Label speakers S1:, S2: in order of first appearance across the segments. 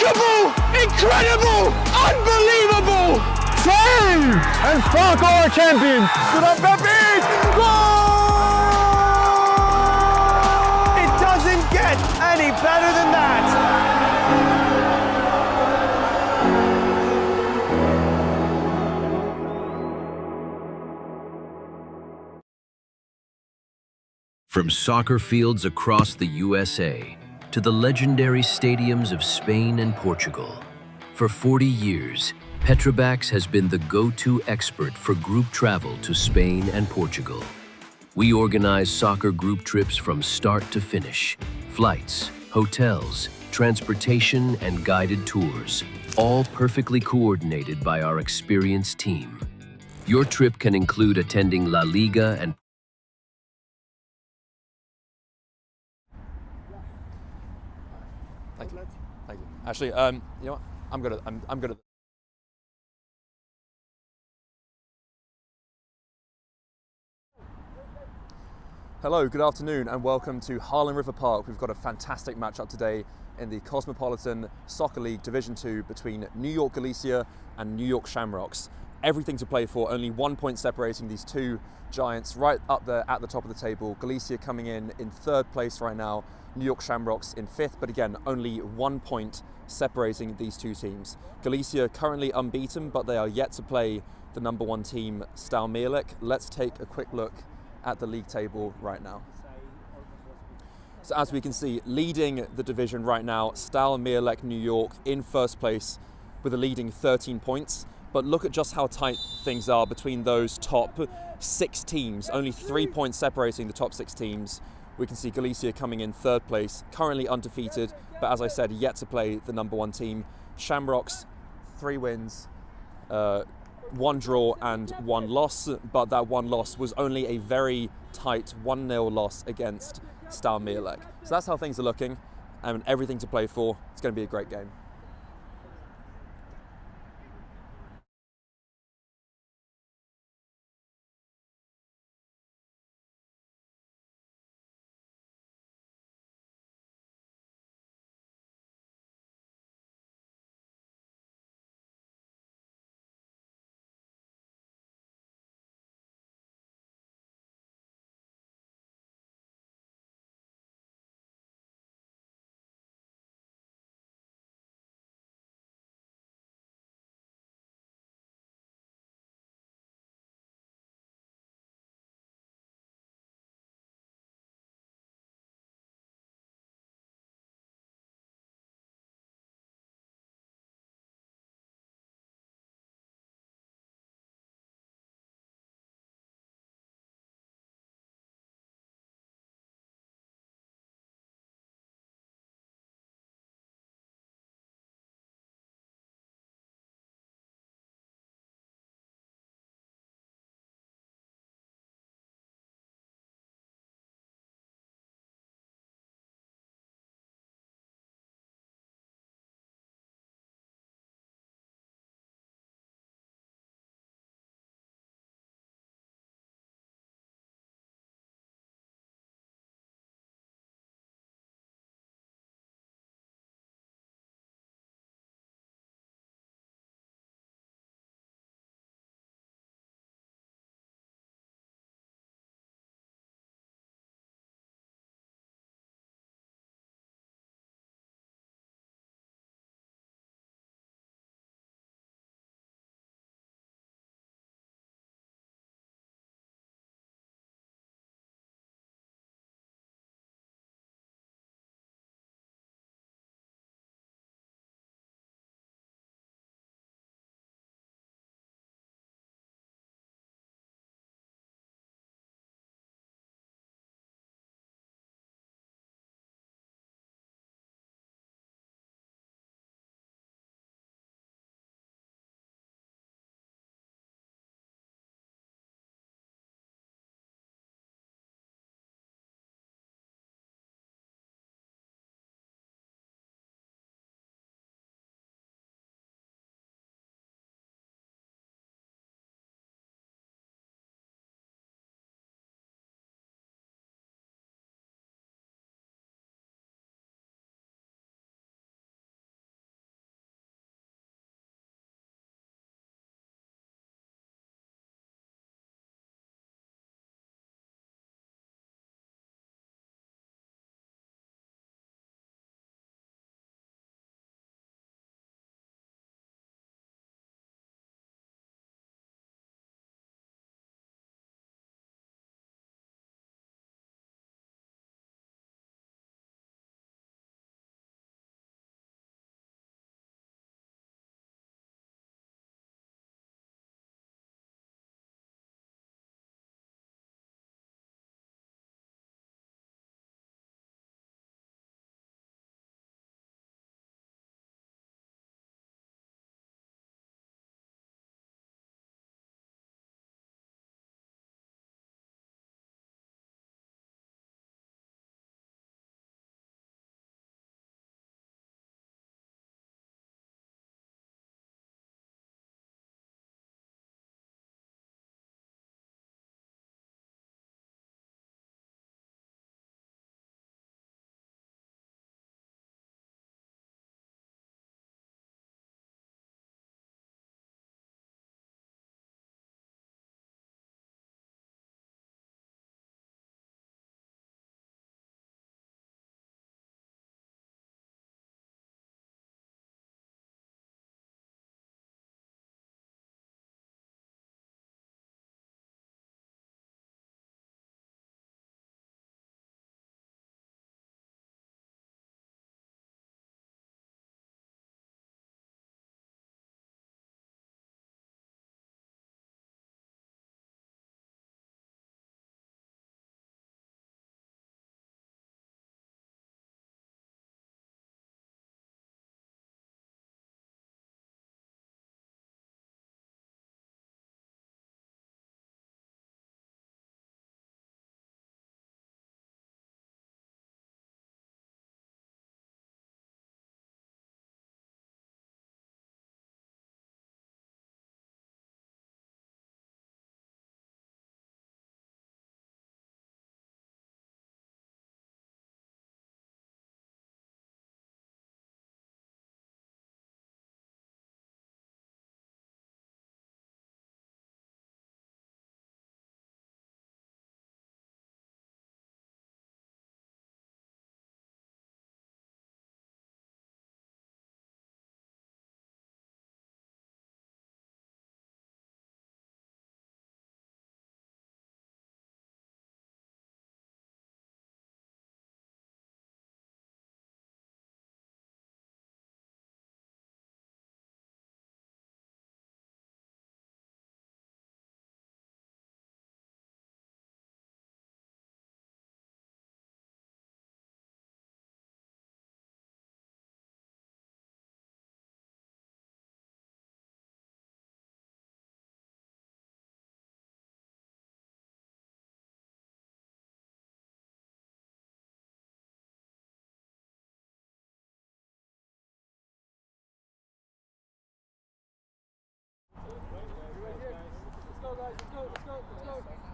S1: Remarkable! Incredible! Unbelievable!
S2: Save! And Spark are champions! Good up, Beppy!
S3: Goal! It doesn't get any better than that!
S4: From soccer fields across the USA to the legendary stadiums of Spain and Portugal, for 40 years, Petrobax has been the go-to expert for group travel to Spain and Portugal. We organize soccer group trips from start to finish, flights, hotels, transportation, and guided tours, all perfectly coordinated by our experienced team. Your trip can include attending La Liga and
S5: Thank you. Thank you. Actually, you know what? I'm gonna. Hello, good afternoon, and welcome to Harlem River Park. We've got a fantastic matchup today in the Cosmopolitan Soccer League Division 2 between New York Galicia and New York Shamrocks. Everything to play for, only 1 point separating these two giants right up there at the top of the table. Galicia coming in third place right now, New York Shamrocks in fifth, but again, only 1 point separating these two teams. Galicia currently unbeaten, but they are yet to play the number one team, Stal Mielek. Let's take a quick look at the league table right now. So as we can see, leading the division right now, Stal Mielek New York in first place with a leading 13 points. But look at just how tight things are between those top 6 teams, only 3 points separating the top 6 teams. We can see Galicia coming in third place, currently undefeated, but as I said, yet to play the number one team. Shamrocks, 3 wins, 1 draw and 1 loss, but that 1 loss was only a very tight 1-0 loss against Stal Mielek. So that's how things are looking, and everything to play for. It's going to be a great game.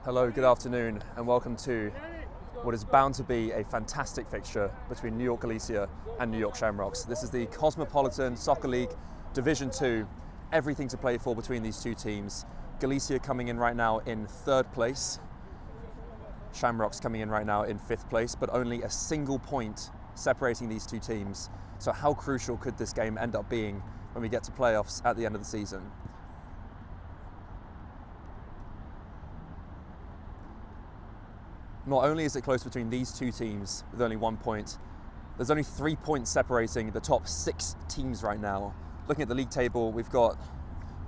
S5: Hello, good afternoon, and welcome to what is bound to be a fantastic fixture between New York Galicia and New York Shamrocks. This is the Cosmopolitan Soccer League Division 2. Everything to play for between these two teams. Galicia coming in right now in 3rd place. Shamrocks coming in right now in 5th place, but only a single point separating these two teams. So how crucial could this game end up being when we get to playoffs at the end of the season? Not only is it close between these two teams with only 1 point, there's only 3 points separating the top 6 teams right now. Looking at the league table, we've got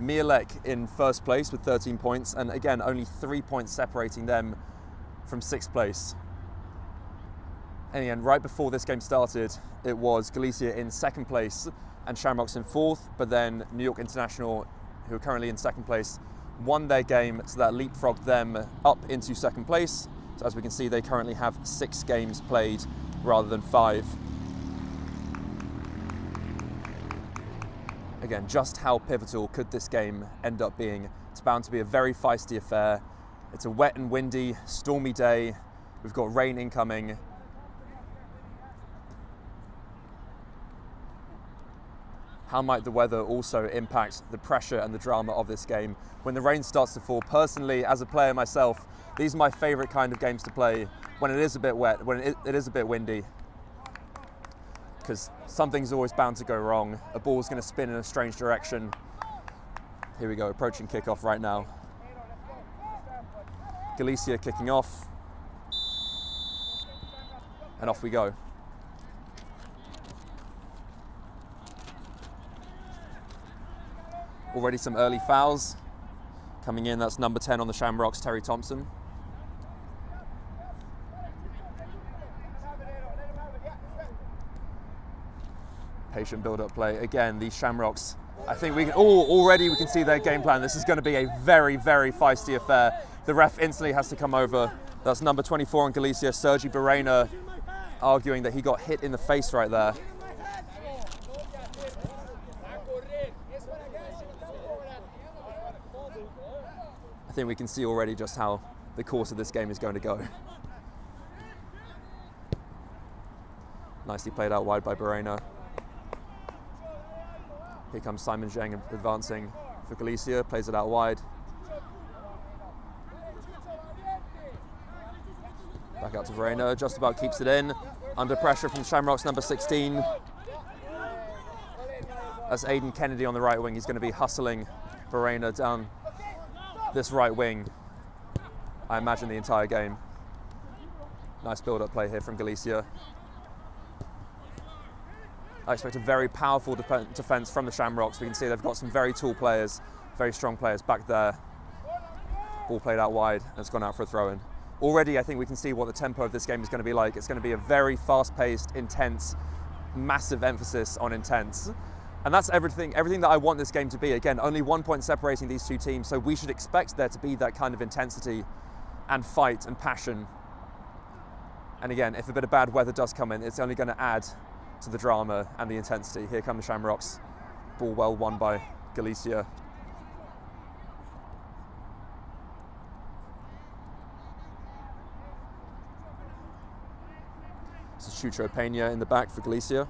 S5: Mirlek in 1st place with 13 points, and again, only 3 points separating them from 6th place. And again, right before this game started, it was Galicia in 2nd place and Shamrocks in 4th, but then New York International, who are currently in 2nd place, won their game, so that leapfrogged them up into 2nd place. So as we can see, they currently have 6 games played rather than 5. Again, just how pivotal could this game end up being? It's bound to be a very feisty affair. It's a wet and windy, stormy day. We've got rain incoming. How might the weather also impact the pressure and the drama of this game when the rain starts to fall? Personally, as a player myself, these are my favourite kind of games to play when it is a bit wet, when it is a bit windy. Because something's always bound to go wrong. A ball's going to spin in a strange direction. Here we go, approaching kickoff right now. Galicia kicking off. And off we go. Already some early fouls coming in. That's number 10 on the Shamrocks, Terry Thompson. Patient build-up play. Again, these Shamrocks, I think we can, already we can see their game plan. This is going to be a very, very feisty affair. The ref instantly has to come over. That's number 24 on Galicia, Sergi Barrena, arguing that he got hit in the face right there. I think we can see already just how the course of this game is going to go. Nicely played out wide by Barrena. Here comes Simon Zheng advancing for Galicia, plays it out wide. Back out to Barrena, just about keeps it in. Under pressure from Shamrocks, number 16. That's Aidan Kennedy on the right wing. He's going to be hustling Barrena down this right wing, I imagine, the entire game. Nice build-up play here from Galicia. I expect a very powerful defence from the Shamrocks. We can see they've got some very tall players, very strong players back there. Ball played out wide, and it's gone out for a throw-in. Already, I think we can see what the tempo of this game is going to be like. It's going to be a very fast-paced, intense, massive emphasis on intense. And that's everything that I want this game to be. Again, only 1 point separating these two teams, so we should expect there to be that kind of intensity and fight and passion. And again, if a bit of bad weather does come in, it's only going to add to the drama and the intensity. Here come the Shamrocks. Ball well won by Galicia. This is Chucho Peña in the back for Galicia.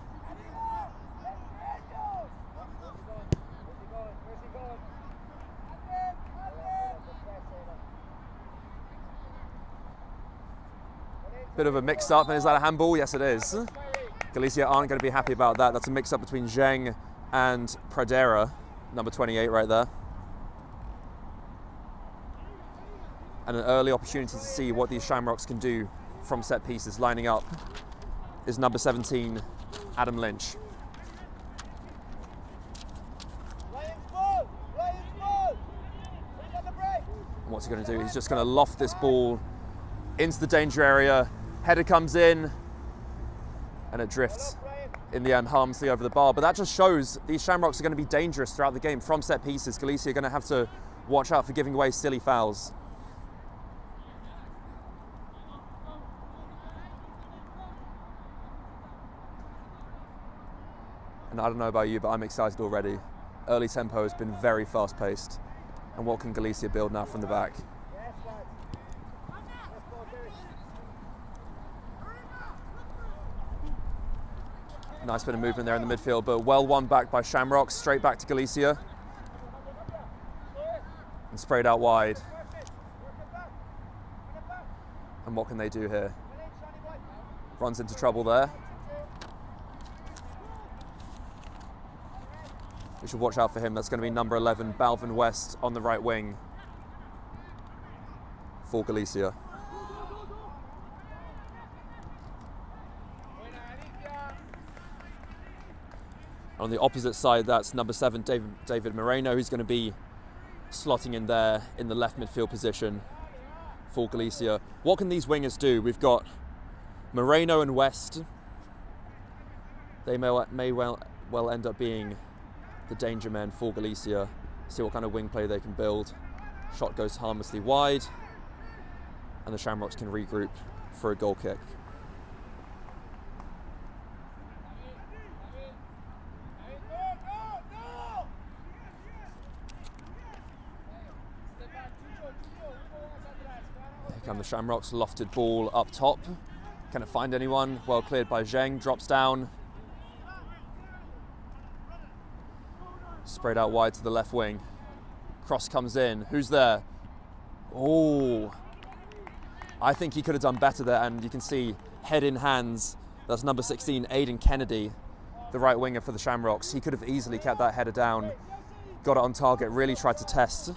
S5: Bit of a mix-up, and is that a handball? Yes, it is. Galicia aren't going to be happy about that. That's a mix-up between Zheng and Pradera, number 28 right there. And an early opportunity to see what these Shamrocks can do from set pieces. Lining up is number 17, Adam Lynch. And what's he going to do? He's just going to loft this ball into the danger area. Header comes in, and it drifts in the end harmlessly over the bar. But that just shows these Shamrocks are going to be dangerous throughout the game from set pieces. Galicia are going to have to watch out for giving away silly fouls. And I don't know about you, but I'm excited already. Early tempo has been very fast-paced. And what can Galicia build now from the back? Nice bit of movement there in the midfield, but well won back by Shamrocks, straight back to Galicia. And sprayed out wide. And what can they do here? Runs into trouble there. We should watch out for him. That's going to be number 11, Balvin West, on the right wing for Galicia. On the opposite side, that's number 7, David Moreno, who's going to be slotting in there in the left midfield position for Galicia. What can these wingers do? We've got Moreno and West. They may well end up being the danger men for Galicia. See what kind of wing play they can build. Shot goes harmlessly wide, and the Shamrocks can regroup for a goal kick. Here come the Shamrocks, lofted ball up top. Can it find anyone? Well cleared by Zheng, drops down. Sprayed out wide to the left wing. Cross comes in. Who's there? Oh, I think he could have done better there, and you can see head in hands. That's number 16, Aidan Kennedy, the right winger for the Shamrocks. He could have easily kept that header down, got it on target, really tried to test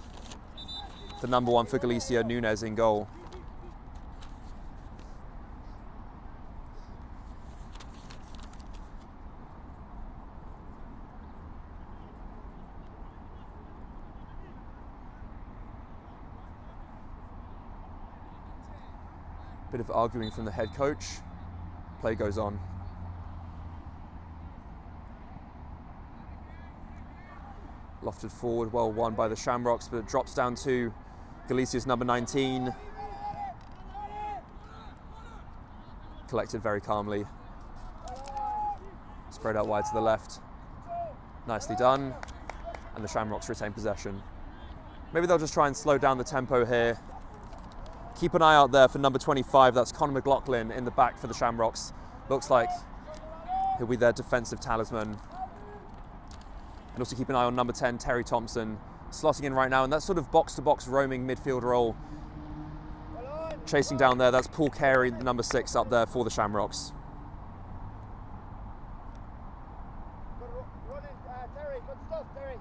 S5: the number 1 for Galicia, Nunes, in goal. Bit of arguing from the head coach. Play goes on. Lofted forward, well won by the Shamrocks, but it drops down to Galicia's number 19. Collected very calmly. Spread out wide to the left. Nicely done. And the Shamrocks retain possession. Maybe they'll just try and slow down the tempo here. Keep an eye out there for number 25, that's Conor McLaughlin in the back for the Shamrocks. Looks like he'll be their defensive talisman. And also keep an eye on number 10, Terry Thompson, slotting in right now, and that sort of box-to-box roaming midfield role. Chasing down there, that's Paul Carey, number 6, up there for the Shamrocks.
S3: Terry, good stuff, Terry.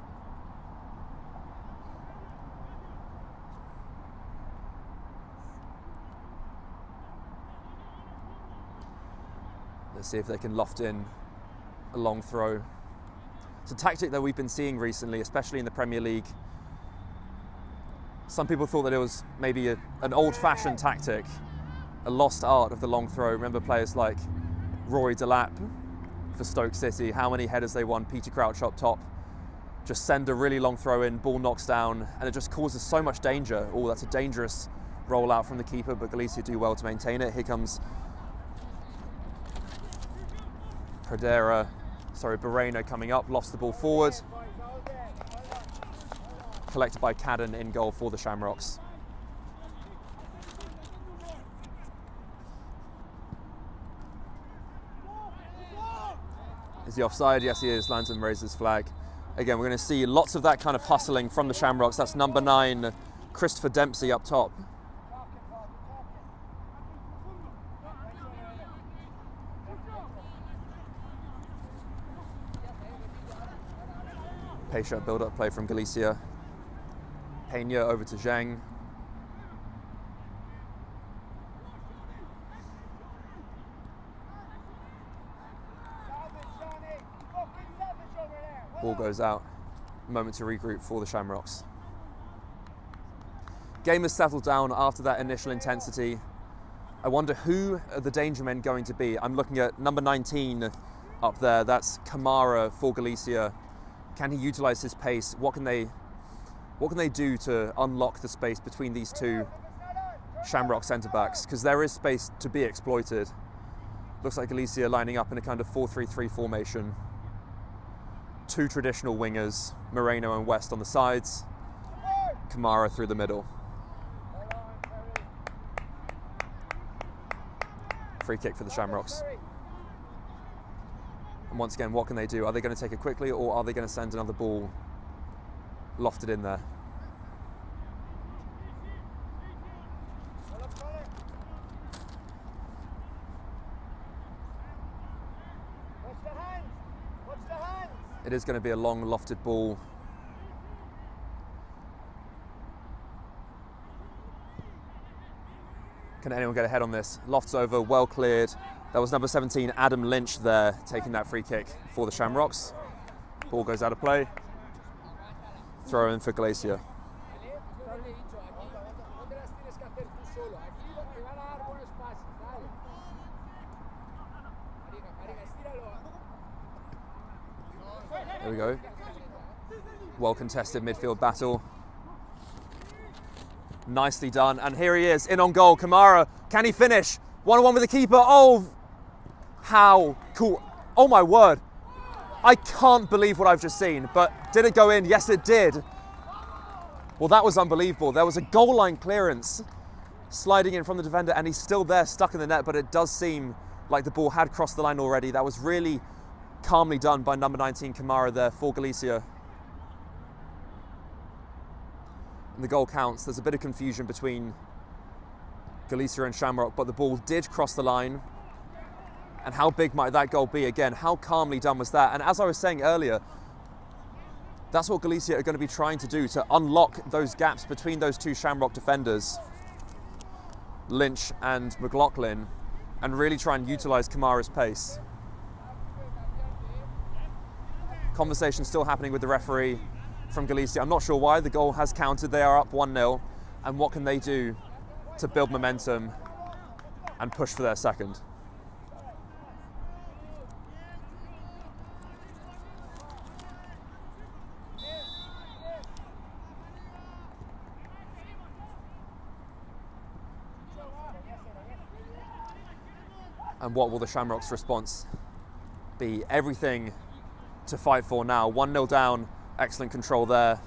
S5: Let's see if they can loft in a long throw. It's a tactic that we've been seeing recently, especially in the Premier League. Some people thought that it was maybe an old-fashioned tactic, a lost art of the long throw. Remember players like Rory Delap for Stoke City, how many headers they won, Peter Crouch up top. Just send a really long throw in, ball knocks down, and it just causes so much danger. Oh, that's a dangerous rollout from the keeper, but Galicia do well to maintain it. Here comes Moreno coming up, lost the ball forward. Collected by Cadden in goal for the Shamrocks. Is he offside? Yes, he is. Lanton raises his flag. Again, we're going to see lots of that kind of hustling from the Shamrocks. That's number 9, Christopher Dempsey up top. Patient build-up play from Galicia. Peña over to Zheng. Ball goes out. Moment to regroup for the Shamrocks. Game has settled down after that initial intensity. I wonder who are the danger men going to be. I'm looking at number 19 up there. That's Kamara for Galicia. Can he utilise his pace? What can they do to unlock the space between these two Shamrock centre-backs? Because there is space to be exploited. Looks like Galicia lining up in a kind of 4-3-3 formation. 2 traditional wingers, Moreno and West on the sides, Kamara through the middle. Free kick for the Shamrocks. And once again, what can they do? Are they going to take it quickly, or are they going to send another ball lofted in there? It is going to be a long lofted ball. Can anyone get ahead on this? Lofts over, well cleared. That was number 17, Adam Lynch there, taking that free kick for the Shamrocks. Ball goes out of play. Throw in for Galicia. There we go. Well contested midfield battle. Nicely done. And here he is, in on goal. Kamara, can he finish? 1-on-1 with the keeper. Oh, how cool. Oh my word. I can't believe what I've just seen. But did it go in? Yes, it did. Well, that was unbelievable. There was a goal line clearance sliding in from the defender, and he's still there, stuck in the net. But it does seem like the ball had crossed the line already. That was really calmly done by number 19 Kamara there for Galicia. And the goal counts. There's a bit of confusion between Galicia and Shamrock, but the ball did cross the line. And how big might that goal be? Again, how calmly done was that? And as I was saying earlier, that's what Galicia are going to be trying to do, to unlock those gaps between those two Shamrock defenders, Lynch and McLaughlin, and really try and utilise Kamara's pace. Conversation still happening with the referee from Galicia. I'm not sure why. The goal has counted. They are up 1-0. And what can they do to build momentum and push for their second? And what will the Shamrocks' response be? Everything to fight for now. 1-0 down, excellent control there.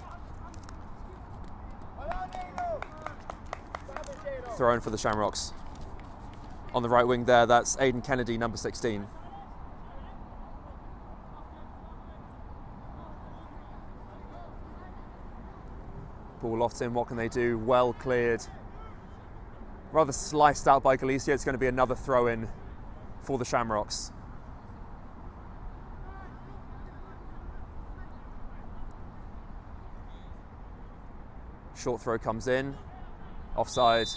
S5: Throw in for the Shamrocks. On the right wing there, that's Aidan Kennedy, number 16. Ball lofts in, what can they do? Well cleared. Rather sliced out by Galicia. It's going to be another throw in for the Shamrocks. Short throw comes in, offside.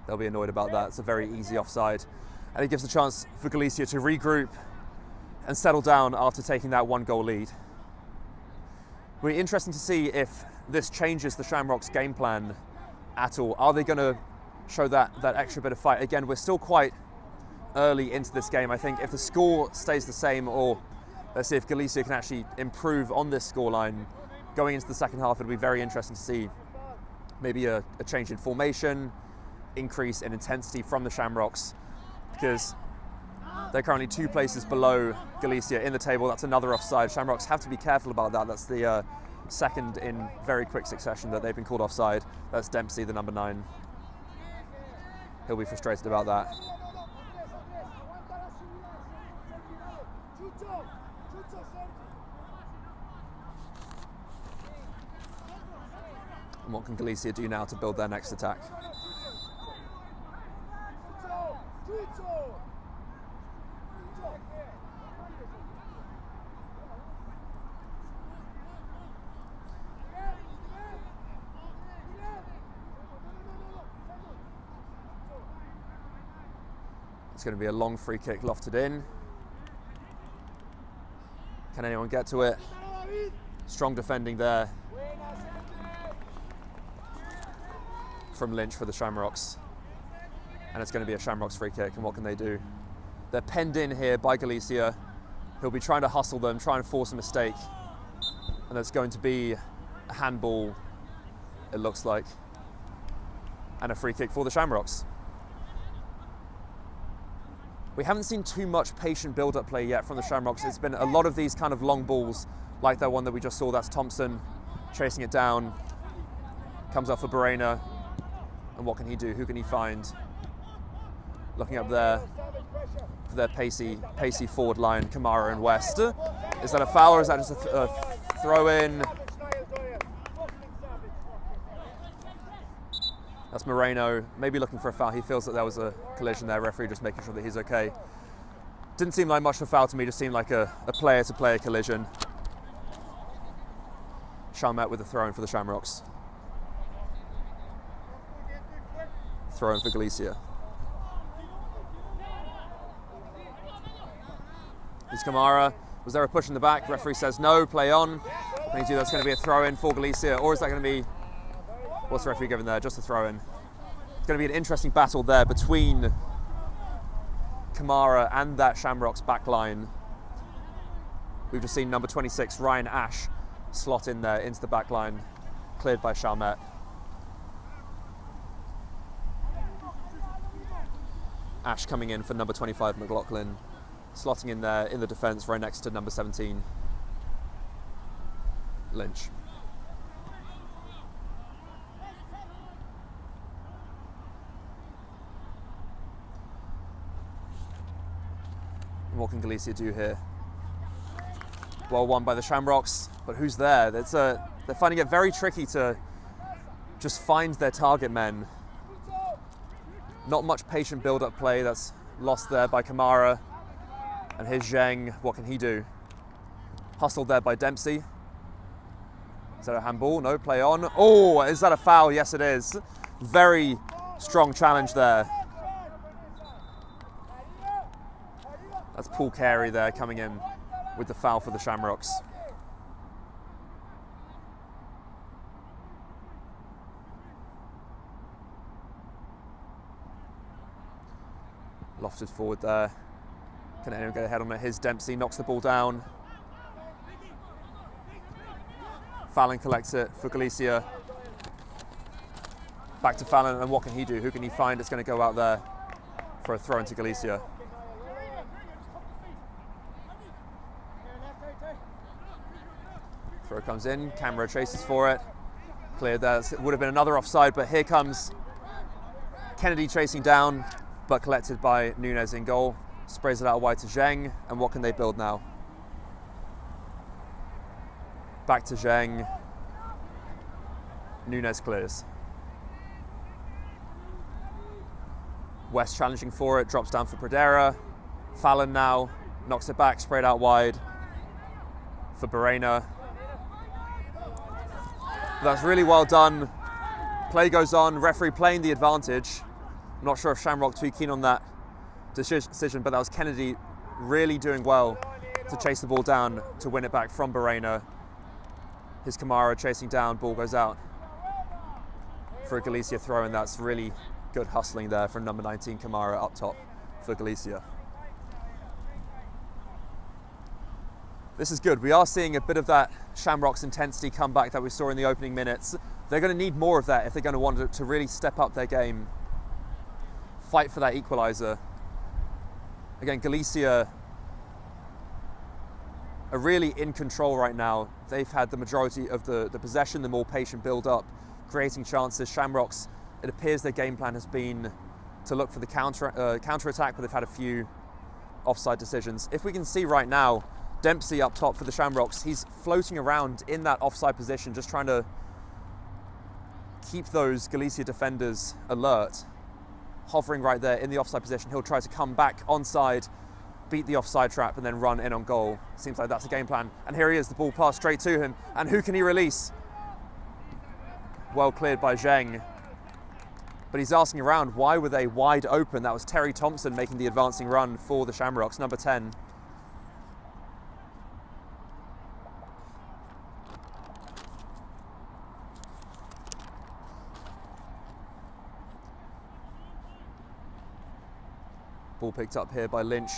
S5: They'll be annoyed about that. It's a very easy offside. And it gives a chance for Galicia to regroup and settle down after taking that 1-goal lead. It'll be interesting to see if this changes the Shamrocks' game plan at all. Are they going to show that extra bit of fight? Again, we're still quite early into this game. I think if the score stays the same, or let's see if Galicia can actually improve on this scoreline, going into the second half, it'll be very interesting to see maybe a change in formation, increase in intensity from the Shamrocks, because they're currently 2 places below Galicia in the table. That's another offside. Shamrocks have to be careful about that. That's the second in very quick succession that they've been called offside. That's Dempsey, the number 9. He'll be frustrated about that. And what can Galicia do now to build their next attack? It's going to be a long free kick lofted in. Can anyone get to it? Strong defending there from Lynch for the Shamrocks. And it's going to be a Shamrocks free kick. And what can they do? They're penned in here by Galicia. He'll be trying to hustle them, try and force a mistake. And there's going to be a handball, it looks like. And a free kick for the Shamrocks. We haven't seen too much patient build-up play yet from the Shamrocks. It's been a lot of these kind of long balls, like that one that we just saw. That's Thompson chasing it down. Comes up for Barena. And what can he do? Who can he find? Looking up there. for their pacey forward line, Kamara and West. Is that a foul or is that just a throw-in? That's Moreno, maybe looking for a foul. He feels that there was a collision there. Referee just making sure that he's okay. Didn't seem like much of a foul to me, just seemed like a player-to-player collision. Chalmette with a throw-in for the Shamrocks. Throw-in for Galicia. Here's Kamara. Was there a push in the back? Referee says no, play on. What can he do? That's going to be a throw-in for Galicia, or is that going to be... What's the referee giving there? Just a throw-in. It's going to be an interesting battle there between Kamara and that Shamrocks back line. We've just seen number 26, Ryan Ash, slot in there into the back line, cleared by Chalmette. Ash coming in for number 25, McLaughlin, slotting in there in the defence right next to number 17, Lynch. What can Galicia do here? Well won by the Shamrocks, but who's there? They're finding it very tricky to just find their target men. Not much patient build-up play that's lost there by Kamara. And here's Zheng, what can he do? Hustled there by Dempsey. Is that a handball? No, play on. Oh, is that a foul? Yes, it is. Very strong challenge there. That's Paul Carey there coming in with the foul for the Shamrocks. Lofted forward there. Can anyone get ahead on it? Here's Dempsey, knocks the ball down. Fallon collects it for Galicia. Back to Fallon, and what can he do? Who can he find? It's going to go out there for a throw into Galicia. Throw comes in, Camera chases for it. Cleared there. It would have been another offside, but here comes Kennedy chasing down, but collected by Nunez in goal. Sprays it out wide to Zheng, and what can they build now? Back to Zheng. Nunez clears. West challenging for it, drops down for Pradera. Fallon now, knocks it back, sprayed out wide for Barrena. That's really well done. Play goes on, referee playing the advantage. I'm not sure if Shamrock too keen on that decision, but that was Kennedy really doing well to chase the ball down to win it back from Barrena. His Kamara chasing down, ball goes out for a Galicia throw, and that's really good hustling there from number 19 Kamara up top for Galicia. This is good. We are seeing a bit of that Shamrocks intensity come back that we saw in the opening minutes. They're going to need more of that if they're going to want to really step up their game, fight for that equaliser. Again, Galicia are really in control right now. They've had the majority of the possession, the more patient build-up, creating chances. Shamrocks, it appears their game plan has been to look for the counter-attack, but they've had a few offside decisions. If we can see right now, Dempsey up top for the Shamrocks, he's floating around in that offside position, just trying to keep those Galicia defenders alert. Hovering right there in the offside position, he'll try to come back onside, beat the offside trap, and then run in on goal. Seems like that's a game plan. And here he is, the ball passed straight to him. And who can he release? Well cleared by Zheng. But he's asking around, why were they wide open? That was Terry Thompson making the advancing run for the Shamrocks, number 10. Ball picked up here by Lynch.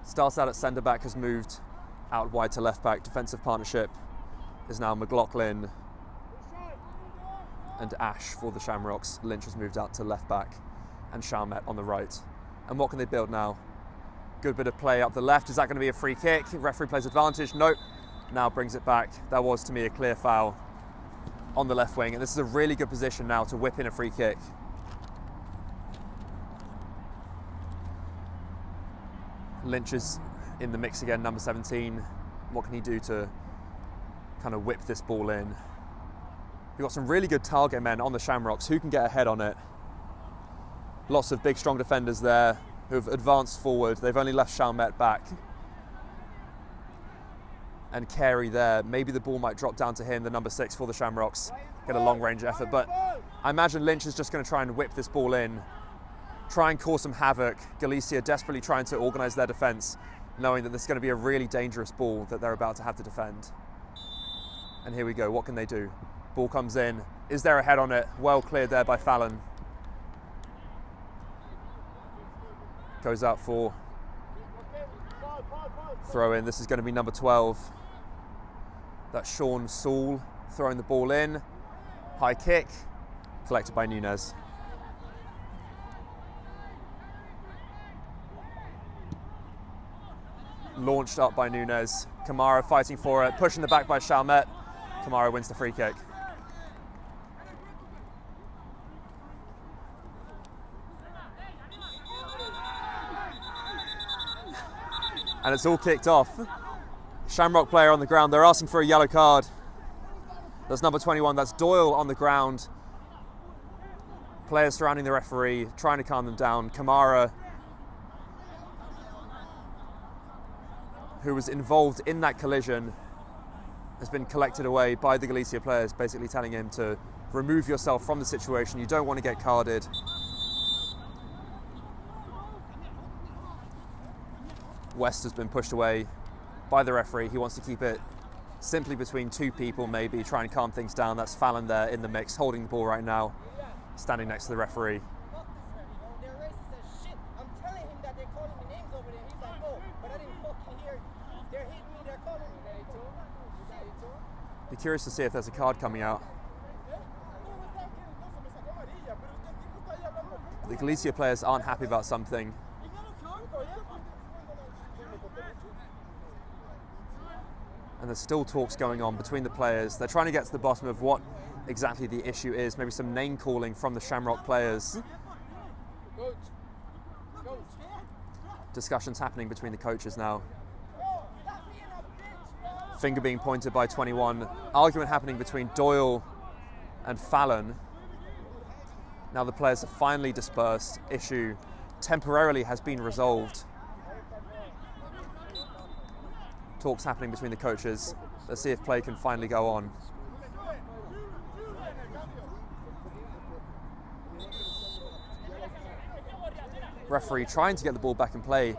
S5: Starts out at centre back, has moved out wide to left back. Defensive partnership is now McLaughlin and Ash for the Shamrocks. Lynch has moved out to left back and Chalmette on the right. And what can they build now? Good bit of play up the left. Is that going to be a free kick? Referee plays advantage. Nope. Now brings it back. That was, to me, a clear foul on the left wing. And this is a really good position now to whip in a free kick. Lynch is in the mix again, number 17. What can he do to kind of whip this ball in? We've got some really good target men on the Shamrocks. Who can get ahead on it? Lots of big, strong defenders there who have advanced forward. They've only left Chalmette back. And Carey there. Maybe the ball might drop down to him, the number 6 for the Shamrocks. Get a long-range effort. But I imagine Lynch is just going to try and whip this ball in, try and cause some havoc. Galicia desperately trying to organise their defence, knowing that this is going to be a really dangerous ball that they're about to have to defend. And here we go. What can they do? Ball comes in. Is there a head on it? Well cleared there by Fallon. Goes out for throw in. This is going to be number 12. That's Sean Saul throwing the ball in. High kick, collected by Nunez. Launched up by Nunez. Kamara fighting for it, pushing the back by Chalmette. Kamara wins the free kick. And it's all kicked off. Shamrock player on the ground. They're asking for a yellow card. That's number 21. That's Doyle on the ground. Players surrounding the referee, trying to calm them down. Kamara, who was involved in that collision, has been collected away by the Galicia players, basically telling him to remove yourself from the situation. You don't want to get carded. West has been pushed away by the referee. He wants to keep it simply between two people, maybe try and calm things down. That's Fallon there in the mix, holding the ball right now, standing next to the referee. Be curious to see if there's a card coming out. The Galicia players aren't happy about something. And there's still talks going on between the players. They're trying to get to the bottom of what exactly the issue is. Maybe some name calling from the Shamrock players. Discussions happening between the coaches now. Finger being pointed by 21. Argument happening between Doyle and Fallon. Now the players have finally dispersed. Issue temporarily has been resolved. Talks happening between the coaches. Let's see if play can finally go on. Referee trying to get the ball back in play.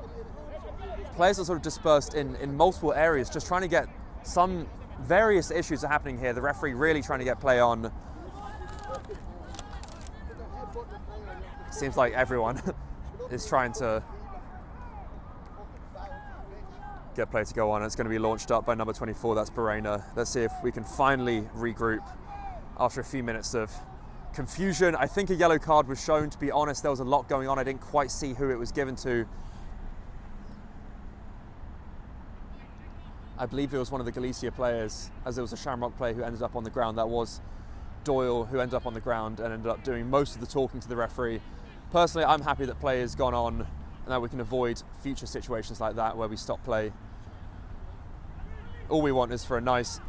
S5: Players are sort of dispersed in multiple areas, just trying to get some various issues are happening here. The referee really trying to get play on. Seems like everyone is trying to get play to go on. It's going to be launched up by number 24, that's Barena. Let's see if we can finally regroup after a few minutes of confusion. I think a yellow card was shown. To be honest, there was a lot going on. I didn't quite see who it was given to. I believe it was one of the Galicia players, as it was a Shamrock player who ended up on the ground. That was Doyle, who ended up on the ground and ended up doing most of the talking to the referee. Personally, I'm happy that play has gone on and that we can avoid future situations like that where we stop play. All we want is for a nice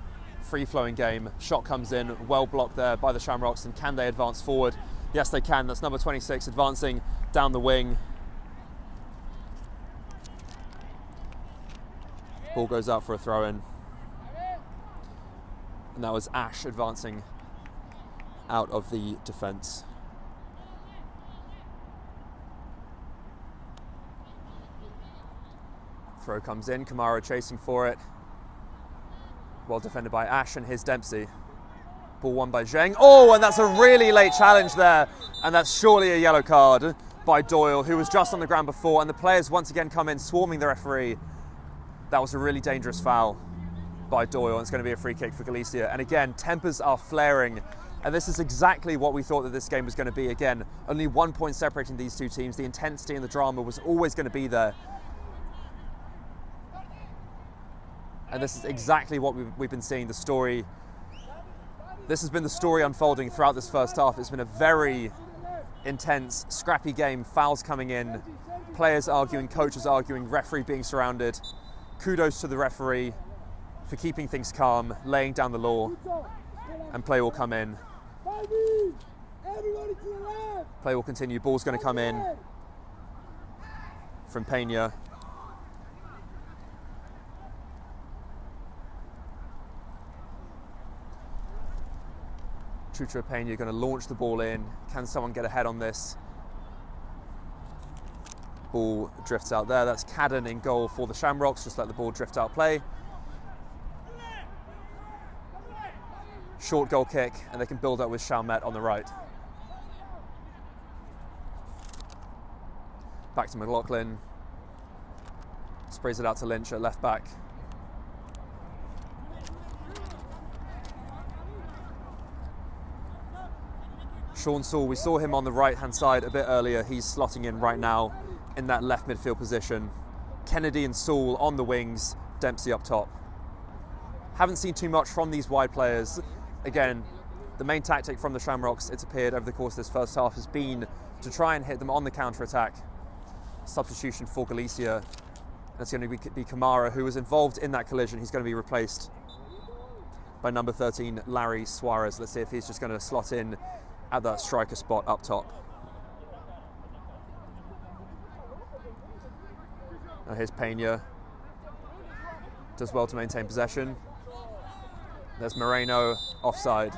S5: free-flowing game. Shot comes in, well blocked there by the Shamrocks, and can they advance forward? Yes, they can. That's number 26 advancing down the wing. Ball goes out for a throw-in. And that was Ash advancing out of the defence. Throw comes in, Kamara chasing for it. Well defended by Ash and his Dempsey. Ball won by Zheng. Oh, and that's a really late challenge there. And that's surely a yellow card by Doyle, who was just on the ground before. And the players once again come in, swarming the referee. That was a really dangerous foul by Doyle. And it's going to be a free kick for Galicia. And again, tempers are flaring. And this is exactly what we thought that this game was going to be. Again, only 1 point separating these two teams. The intensity and the drama was always going to be there. And this is exactly what we've been seeing, the story. This has been the story unfolding throughout this first half. It's been a very intense, scrappy game, fouls coming in, players arguing, coaches arguing, referee being surrounded. Kudos to the referee for keeping things calm, laying down the law, and play will come in. Play will continue, ball's going to come in from Pena. Chucho Pena going to launch the ball in. Can someone get ahead on this? Ball drifts out there. That's Cadden in goal for the Shamrocks. Just let the ball drift out play. Short goal kick, and they can build up with Chalmette on the right. Back to McLaughlin. Sprays it out to Lynch at left back. Sean Saul, we saw him on the right-hand side a bit earlier. He's slotting in right now in that left midfield position. Kennedy and Saul on the wings, Dempsey up top. Haven't seen too much from these wide players. Again, the main tactic from the Shamrocks, it's appeared over the course of this first half, has been to try and hit them on the counter-attack. Substitution for Galicia. That's going to be Kamara, who was involved in that collision. He's going to be replaced by number 13, Larry Suarez. Let's see if he's just going to slot in at that striker spot up top. Now here's Pena. Does well to maintain possession. There's Moreno, offside.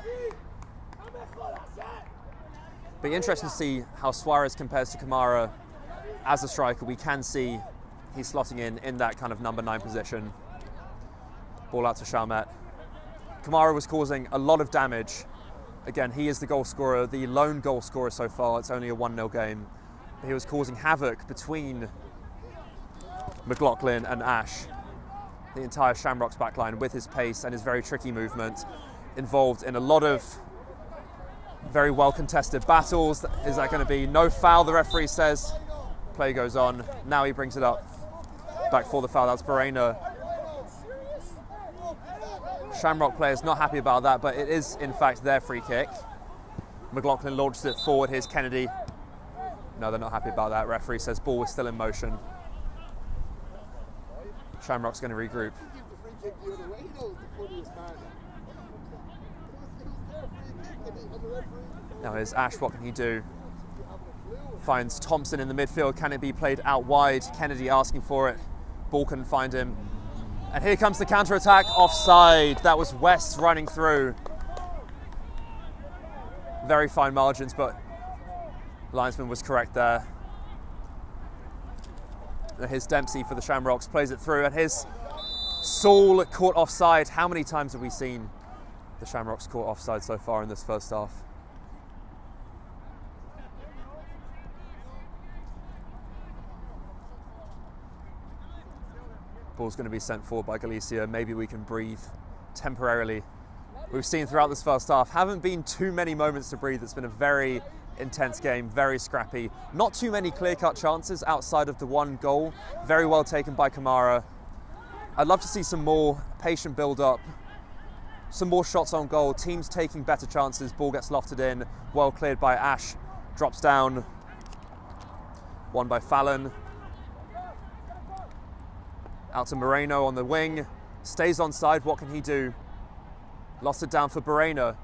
S5: Be interesting to see how Suarez compares to Kamara as a striker. We can see he's slotting in that kind of number 9 position. Ball out to Chalmette. Kamara was causing a lot of damage. Again, he is the goal scorer, the lone goal scorer so far. It's only a 1-0 game. But he was causing havoc between McLaughlin and Ash. The entire Shamrocks backline with his pace and his very tricky movement, involved in a lot of very well contested battles. Is that going to be no foul, the referee says. Play goes on. Now he brings it up. Back for the foul, that's Barena. Shamrock players not happy about that, but it is in fact their free kick. McLaughlin launches it forward, here's Kennedy. No, they're not happy about that. Referee says ball is still in motion. Shamrock's going to regroup. Now here's Ash, what can he do? Finds Thompson in the midfield, can it be played out wide? Kennedy asking for it, ball couldn't find him. And here comes the counter-attack, offside. That was West running through. Very fine margins, but linesman was correct there. And here's Dempsey for the Shamrocks, plays it through, and here's Saul caught offside. How many times have we seen the Shamrocks caught offside so far in this first half? Ball's going to be sent forward by Galicia. Maybe we can breathe temporarily. We've seen throughout this first half, haven't been too many moments to breathe. It's been a very intense game, very scrappy. Not too many clear-cut chances outside of the one goal. Very well taken by Kamara. I'd love to see some more patient build-up, some more shots on goal, teams taking better chances. Ball gets lofted in, well cleared by Ash, drops down. Won by Fallon. Out to Moreno on the wing, stays onside, what can he do? Lost it down for Barena.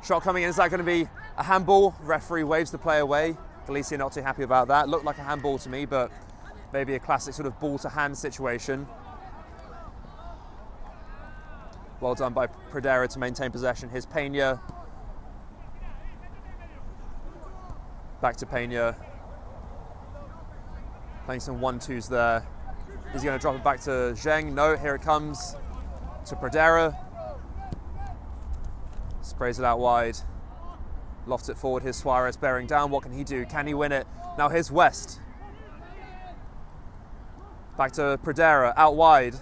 S5: Shot coming in, is that going to be a handball? Referee waves the play away. Galicia not too happy about that. Looked like a handball to me, but maybe a classic sort of ball to hand situation. Well done by Pradera to maintain possession. Here's Pena. Back to Pena. Playing some 1-2s there. Is he going to drop it back to Zheng? No, here it comes to Pradera. Sprays it out wide. Lofts it forward. Here's Suarez bearing down. What can he do? Can he win it? Now here's West. Back to Pradera, out wide.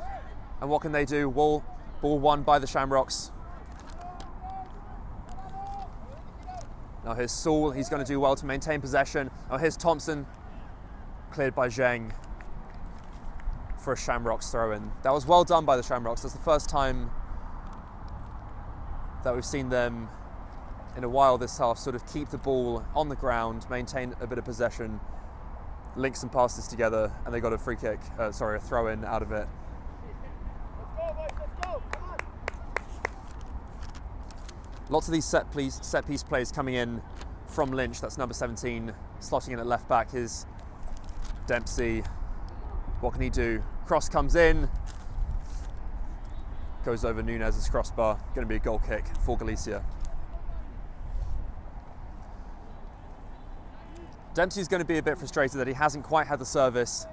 S5: And what can they do? Ball won by the Shamrocks. Now here's Saul. He's going to do well to maintain possession. Now here's Thompson. Cleared by Zheng for a Shamrocks throw-in. That was well done by the Shamrocks. That's the first time that we've seen them in a while this half, sort of keep the ball on the ground, maintain a bit of possession, link some passes together, and they got a a throw in out of it. Lots of these set piece plays coming in from Lynch. That's number 17, slotting in at left back is Dempsey. What can he do? Cross comes in, goes over Nunez's crossbar. Going to be a goal kick for Galicia. Dempsey's going to be a bit frustrated that he hasn't quite had the service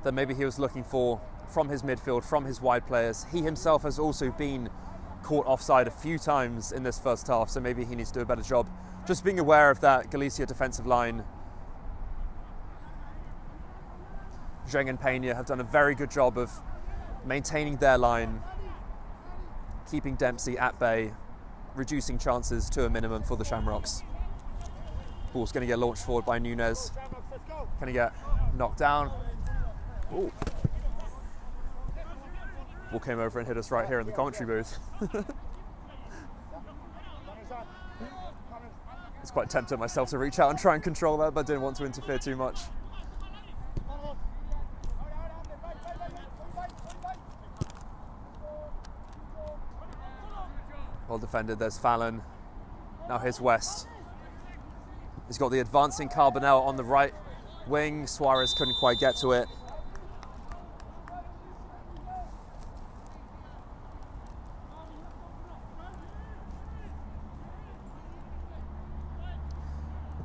S5: that maybe he was looking for from his midfield, from his wide players. He himself has also been caught offside a few times in this first half, so maybe he needs to do a better job just being aware of that Galicia defensive line. Zheng and Peña have done a very good job of maintaining their line, keeping Dempsey at bay, reducing chances to a minimum for the Shamrocks. Ball's going to get launched forward by Nunez. Can he get knocked down? Ooh. Ball came over and hit us right here in the commentary booth. I was quite tempted myself to reach out and try and control that, but didn't want to interfere too much. Well defended, there's Fallon. Now here's West. He's got the advancing Carbonell on the right wing. Suarez couldn't quite get to it.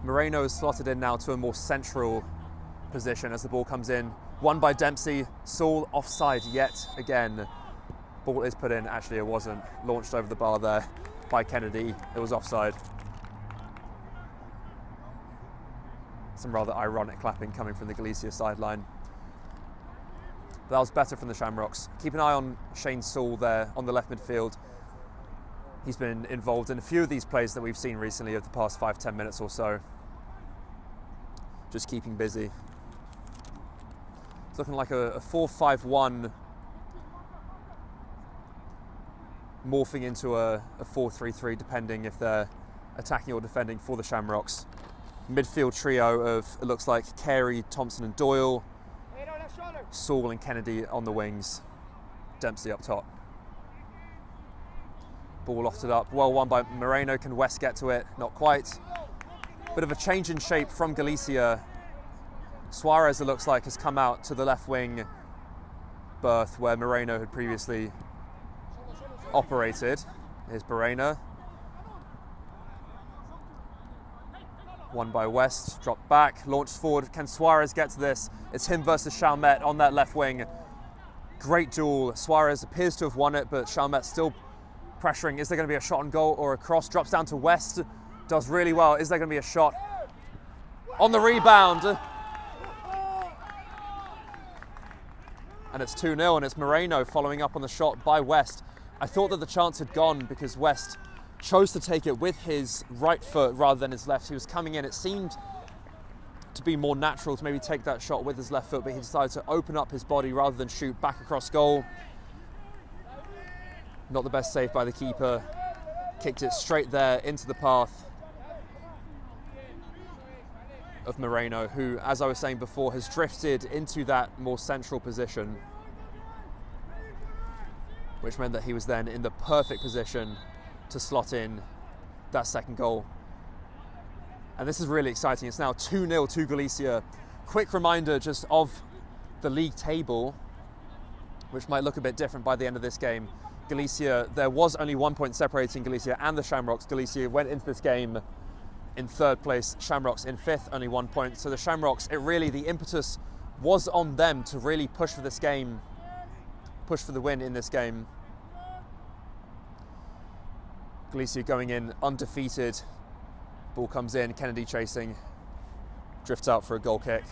S5: Moreno is slotted in now to a more central position as the ball comes in. Won by Dempsey. Saul offside yet again. Ball is put in. Actually, it wasn't. Launched over the bar there by Kennedy. It was offside. Some rather ironic clapping coming from the Galicia sideline. But that was better from the Shamrocks. Keep an eye on Shane Saul there on the left midfield. He's been involved in a few of these plays that we've seen recently over the past 5-10 minutes or so. Just keeping busy. It's looking like a 4-5-1 morphing into a 4-3-3 depending if they're attacking or defending for the Shamrocks. Midfield trio of, it looks like, Carey, Thompson and Doyle. Saul and Kennedy on the wings. Dempsey up top. Ball lofted up, well won by Moreno. Can West get to it? Not quite. Bit of a change in shape from Galicia. Suarez, it looks like, has come out to the left wing berth where Moreno had previously operated. Here's Moreno. Won by West, dropped back, launched forward. Can Suarez get to this? It's him versus Chalmette on that left wing. Great duel. Suarez appears to have won it, but Chalmette still pressuring. Is there going to be a shot on goal or a cross? Drops down to West, does really well. Is there going to be a shot? On the rebound. And it's 2-0, and it's Moreno following up on the shot by West. I thought that the chance had gone because West chose to take it with his right foot rather than his left. He was coming in. It seemed to be more natural to maybe take that shot with his left foot, but he decided to open up his body rather than shoot back across goal. Not the best save by the keeper. Kicked it straight there into the path of Moreno, who, as I was saying before, has drifted into that more central position, which meant that he was then in the perfect position to slot in that second goal. And this is really exciting. It's now 2-0 to Galicia. Quick reminder just of the league table, which might look a bit different by the end of this game. Galicia, there was only 1 point separating Galicia and the Shamrocks. Galicia went into this game in third place, Shamrocks in fifth, only 1 point. So the Shamrocks, the impetus was on them to really push for this game, push for the win in this game. Galicia going in undefeated. Ball comes in, Kennedy chasing, drifts out for a goal kick.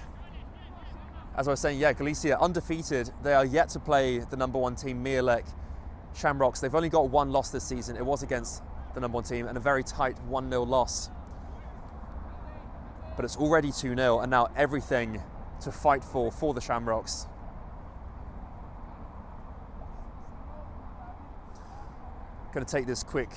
S5: As I was saying, yeah, Galicia undefeated. They are yet to play the number one team, Mielek Shamrocks. They've only got one loss this season. It was against the number one team and a very tight 1-0 loss. But it's already 2-0 and now everything to fight for the Shamrocks. Going to take this quick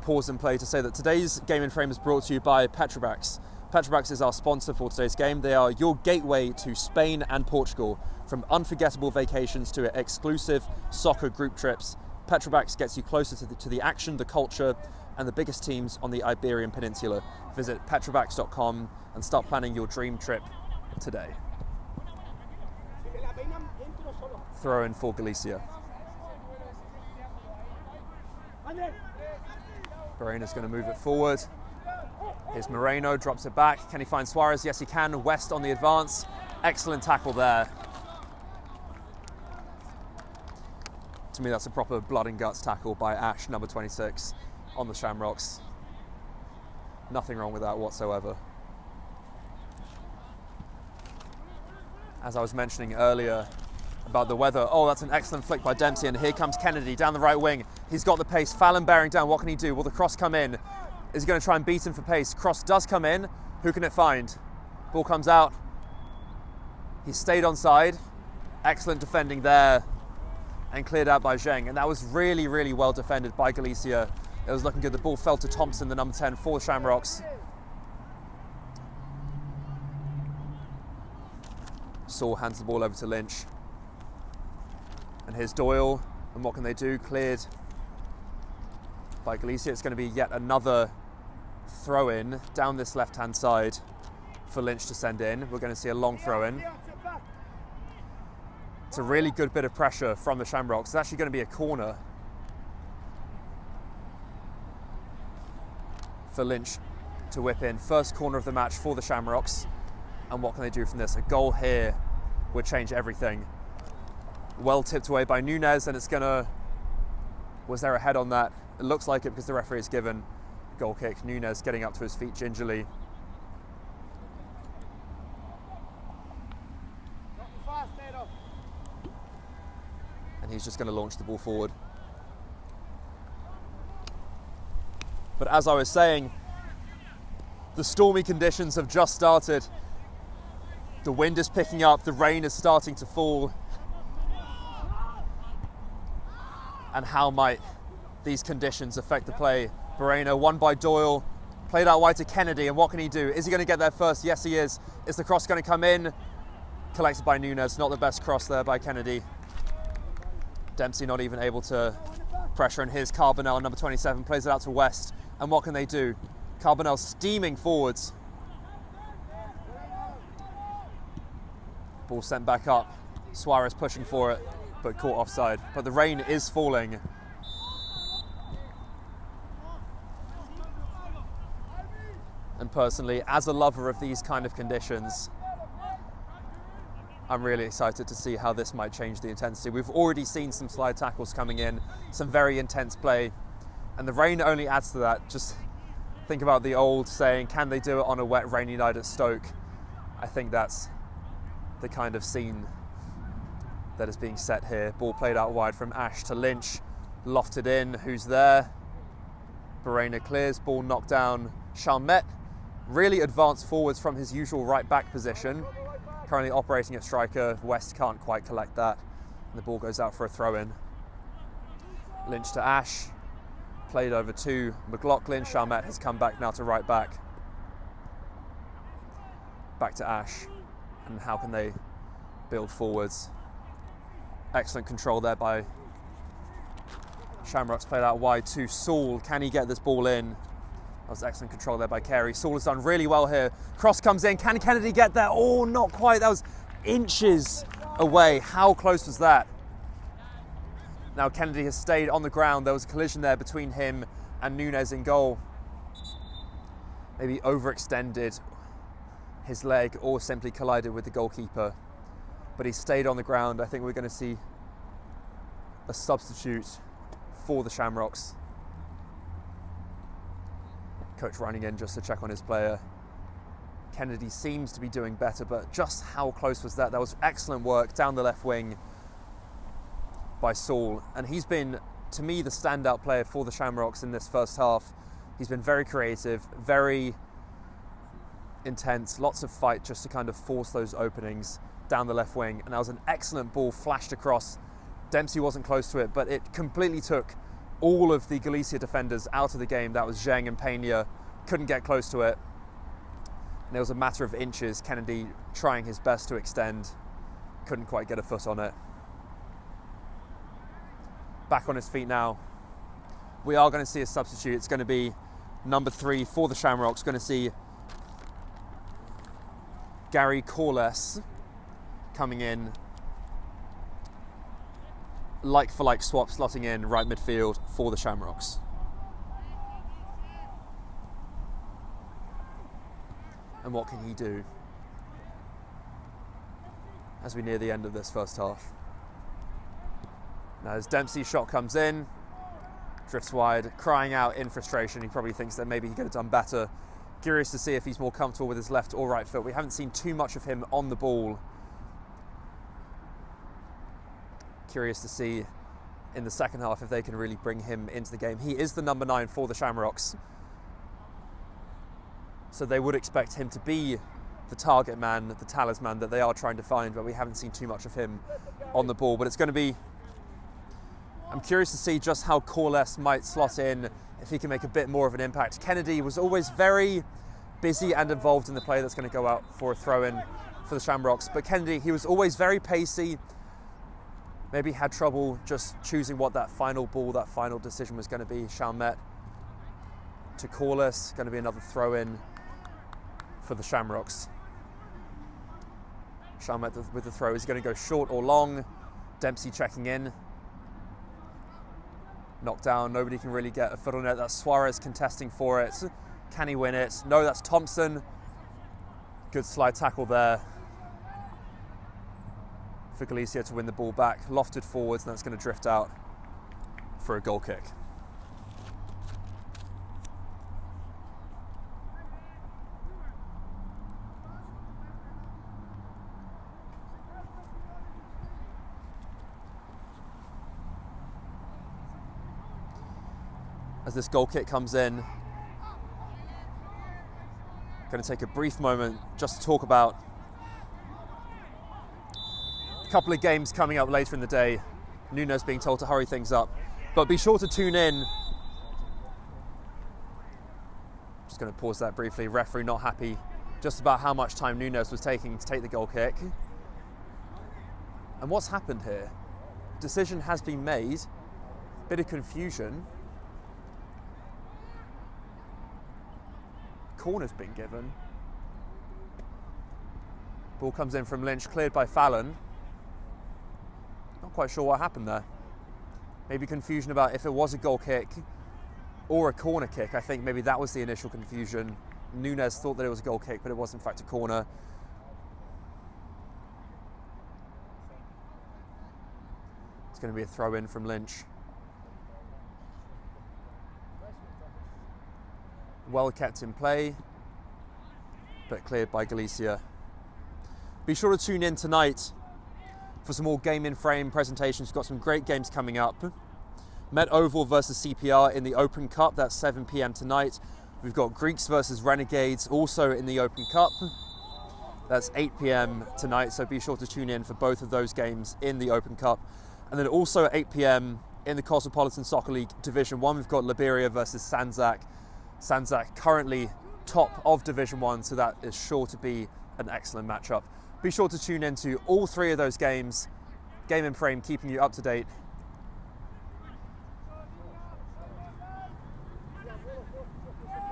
S5: pause in play to say that today's Game in Frame is brought to you by Petrobras. Petrobras is our sponsor for today's game. They are your gateway to Spain and Portugal. From unforgettable vacations to exclusive soccer group trips, Petrobras gets you closer to the action, the culture, and the biggest teams on the Iberian Peninsula. Visit petrobras.com and start planning your dream trip today. Throw in for Galicia. Barena's going to move it forward. Here's Moreno, drops it back. Can he find Suarez? Yes, he can. West on the advance. Excellent tackle there. To me, that's a proper blood and guts tackle by Ash, number 26, on the Shamrocks. Nothing wrong with that whatsoever. As I was mentioning earlier about the weather, oh, that's an excellent flick by Dempsey, and here comes Kennedy down the right wing. He's got the pace. Fallon bearing down. What can he do? Will the cross come in? Is he going to try and beat him for pace? Cross does come in. Who can it find? Ball comes out. He stayed onside. Excellent defending there and cleared out by Zheng. And that was really, really well defended by Galicia. It was looking good. The ball fell to Thompson, the number 10 for the Shamrocks. Saul hands the ball over to Lynch. And here's Doyle. And what can they do? Cleared by Galicia. It's going to be yet another throw-in down this left-hand side for Lynch to send in. We're going to see a long throw-in. It's a really good bit of pressure from the Shamrocks. It's actually going to be a corner for Lynch to whip in. First corner of the match for the Shamrocks. And what can they do from this? A goal here would change everything. Well tipped away by Nunez, and it's going to... Was there a head on that? It looks like it because the referee has given goal kick. Nunez getting up to his feet gingerly. And he's just going to launch the ball forward. But as I was saying, the stormy conditions have just started. The wind is picking up, the rain is starting to fall. And how might these conditions affect the play? Moreno won by Doyle, played out wide to Kennedy, and what can he do? Is he going to get there first? Yes, he is. Is the cross going to come in? Collected by Nunez, not the best cross there by Kennedy. Dempsey not even able to pressure, and here's Carbonell, number 27, plays it out to West. And what can they do? Carbonell steaming forwards. Ball sent back up. Suarez pushing for it, but caught offside. But the rain is falling. And personally, as a lover of these kind of conditions, I'm really excited to see how this might change the intensity. We've already seen some slide tackles coming in, some very intense play, and the rain only adds to that. Just think about the old saying, can they do it on a wet, rainy night at Stoke? I think that's the kind of scene that is being set here. Ball played out wide from Ash to Lynch, lofted in. Who's there? Barena clears, ball knocked down. Chalmet really advanced forwards from his usual right back position. Currently operating at striker. West can't quite collect that. And the ball goes out for a throw-in. Lynch to Ash. Played over to McLaughlin. Chalmet has come back now to right back. Back to Ash. And how can they build forwards? Excellent control there by Shamrocks. Played out wide to Saul. Can he get this ball in? That was excellent control there by Carey. Saul has done really well here. Cross comes in. Can Kennedy get there? Oh, not quite. That was inches away. How close was that? Now Kennedy has stayed on the ground. There was a collision there between him and Nunez in goal. Maybe overextended his leg or simply collided with the goalkeeper. But he stayed on the ground. I think we're going to see a substitute for the Shamrocks. Coach running in just to check on his player. Kennedy seems to be doing better, but just how close was that? That was excellent work down the left wing by Saul. And he's been, to me, the standout player for the Shamrocks in this first half. He's been very creative, very intense, lots of fight just to kind of force those openings down the left wing. And that was an excellent ball flashed across. Dempsey wasn't close to it, but it completely took all of the Galicia defenders out of the game. That was Zheng and Peña, couldn't get close to it. And it was a matter of inches. Kennedy trying his best to extend, couldn't quite get a foot on it. Back on his feet now. We are going to see a substitute. It's going to be number 3 for the Shamrocks. Going to see Gary Corles coming in. Like for like swap, slotting in right midfield for the Shamrocks. And what can he do as we near the end of this first half? Now as Dempsey's shot comes in, drifts wide, crying out in frustration. He probably thinks that maybe he could have done better. Curious to see if he's more comfortable with his left or right foot. We haven't seen too much of him on the ball. Curious to see in the second half if they can really bring him into the game. He is the number 9 for the Shamrocks, so they would expect him to be the target man, the talisman that they are trying to find, but we haven't seen too much of him on the ball. But it's going to be, I'm curious to see just how Corles might slot in, if he can make a bit more of an impact. Kennedy was always very busy and involved in the play that's going to go out for a throw-in for the Shamrocks, but Kennedy, he was always very pacey. Maybe had trouble just choosing what that final ball, that final decision was going to be. Chalmette to Corles, going to be another throw-in for the Shamrocks. Chalmette with the throw, is he going to go short or long? Dempsey checking in. Knocked down, nobody can really get a foot on it. That's Suarez contesting for it. Can he win it? No, that's Thompson. Good slide tackle there for Galicia to win the ball back. Lofted forwards, and that's going to drift out for a goal kick. As this goal kick comes in, going to take a brief moment just to talk about a couple of games coming up later in the day. Nunes being told to hurry things up, but be sure to tune in. Just going to pause that briefly. Referee not happy just about how much time Nunes was taking to take the goal kick. And what's happened here? Decision has been made. Bit of confusion. Corner's been given. Ball comes in from Lynch, cleared by Fallon. Not quite sure what happened there. Maybe confusion about if it was a goal kick or a corner kick. I think maybe that was the initial confusion. Nunes thought that it was a goal kick, but it was in fact a corner. It's going to be a throw in from Lynch. Well kept in play, but cleared by Galicia. Be sure to tune in tonight for some more game in frame presentations. We've got some great games coming up. Met Oval versus CPR in the Open Cup, that's 7 p.m. tonight. We've got Greeks versus Renegades also in the Open Cup. That's 8 p.m. tonight, so be sure to tune in for both of those games in the Open Cup. And then also at 8 p.m. in the Cosmopolitan Soccer League Division 1, we've got Liberia versus Sanzak. Sanzak currently top of Division 1, so that is sure to be an excellent matchup. Be sure to tune into all 3 of those games. Game in Frame keeping you up to date.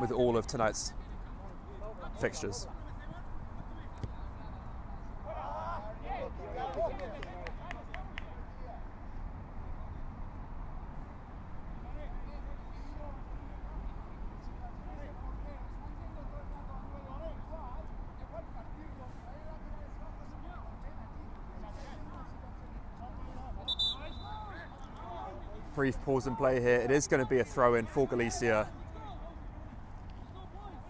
S5: With all of tonight's fixtures. Brief pause and play here. It is going to be a throw-in for Galicia.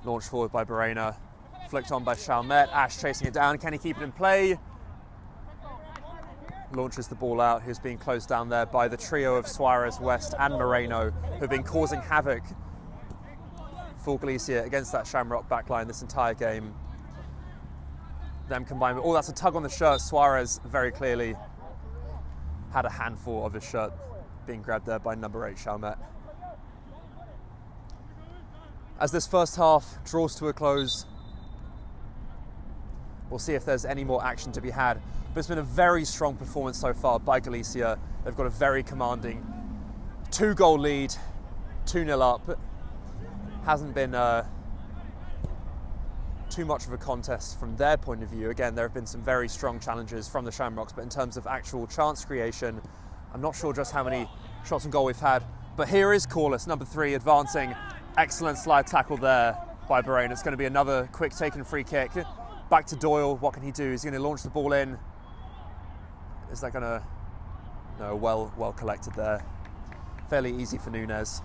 S5: Launched forward by Barrena. Flicked on by Chalmette. Ash chasing it down. Can he keep it in play? Launches the ball out. Who's being closed down there by the trio of Suarez, West and Moreno, who've been causing havoc for Galicia against that Shamrock backline this entire game. Them combined with, oh, that's a tug on the shirt. Suarez very clearly had a handful of his shirt being grabbed there by number 8, Chalmette. As this first half draws to a close, we'll see if there's any more action to be had. But it's been a very strong performance so far by Galicia. They've got a very commanding 2-goal lead, 2-0 up. Hasn't been too much of a contest from their point of view. Again, there have been some very strong challenges from the Shamrocks, but in terms of actual chance creation, I'm not sure just how many shots on goal we've had. But here is Corliss, number 3, advancing. Excellent slide tackle there by Bahrain. It's going to be another quick taken free kick. Back to Doyle. What can he do? He's going to launch the ball in. Is that going to... No, well collected there. Fairly easy for Nunes.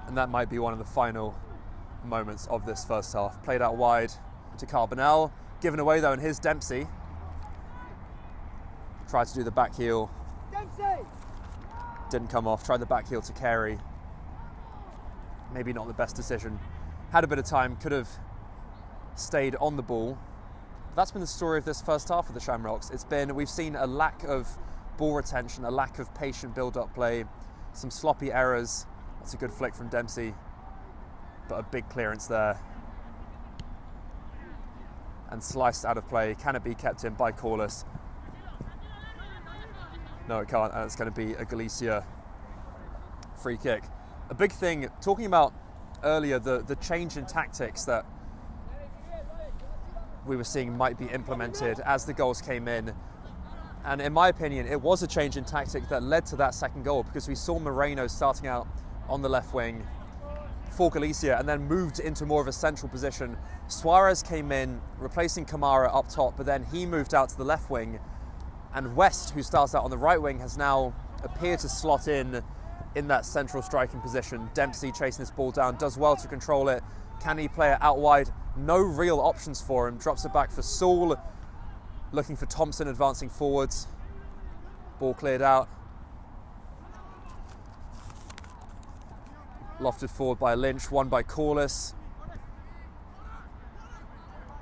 S5: And that might be one of the final moments of this first half. Played out wide to Carbonell. Given away though, and here's Dempsey. Tried to do the back heel. Dempsey! Didn't come off. Tried the back heel to Carey. Maybe not the best decision. Had a bit of time, could have stayed on the ball. But that's been the story of this first half of the Shamrocks. We've seen a lack of ball retention, a lack of patient build-up play, some sloppy errors. That's a good flick from Dempsey, but a big clearance there. And sliced out of play. Can it be kept in by Corliss? No, it can't, and it's going to be a Galicia free kick. A big thing, talking about earlier, the change in tactics that we were seeing might be implemented as the goals came in. And in my opinion, it was a change in tactic that led to that second goal, because we saw Moreno starting out on the left wing for Galicia and then moved into more of a central position. Suarez came in, replacing Kamara up top, but then he moved out to the left wing. And West, who starts out on the right wing, has now appeared to slot in that central striking position. Dempsey chasing this ball down, does well to control it. Can he play it out wide? No real options for him. Drops it back for Saul, looking for Thompson advancing forwards. Ball cleared out. Lofted forward by Lynch, won by Corliss.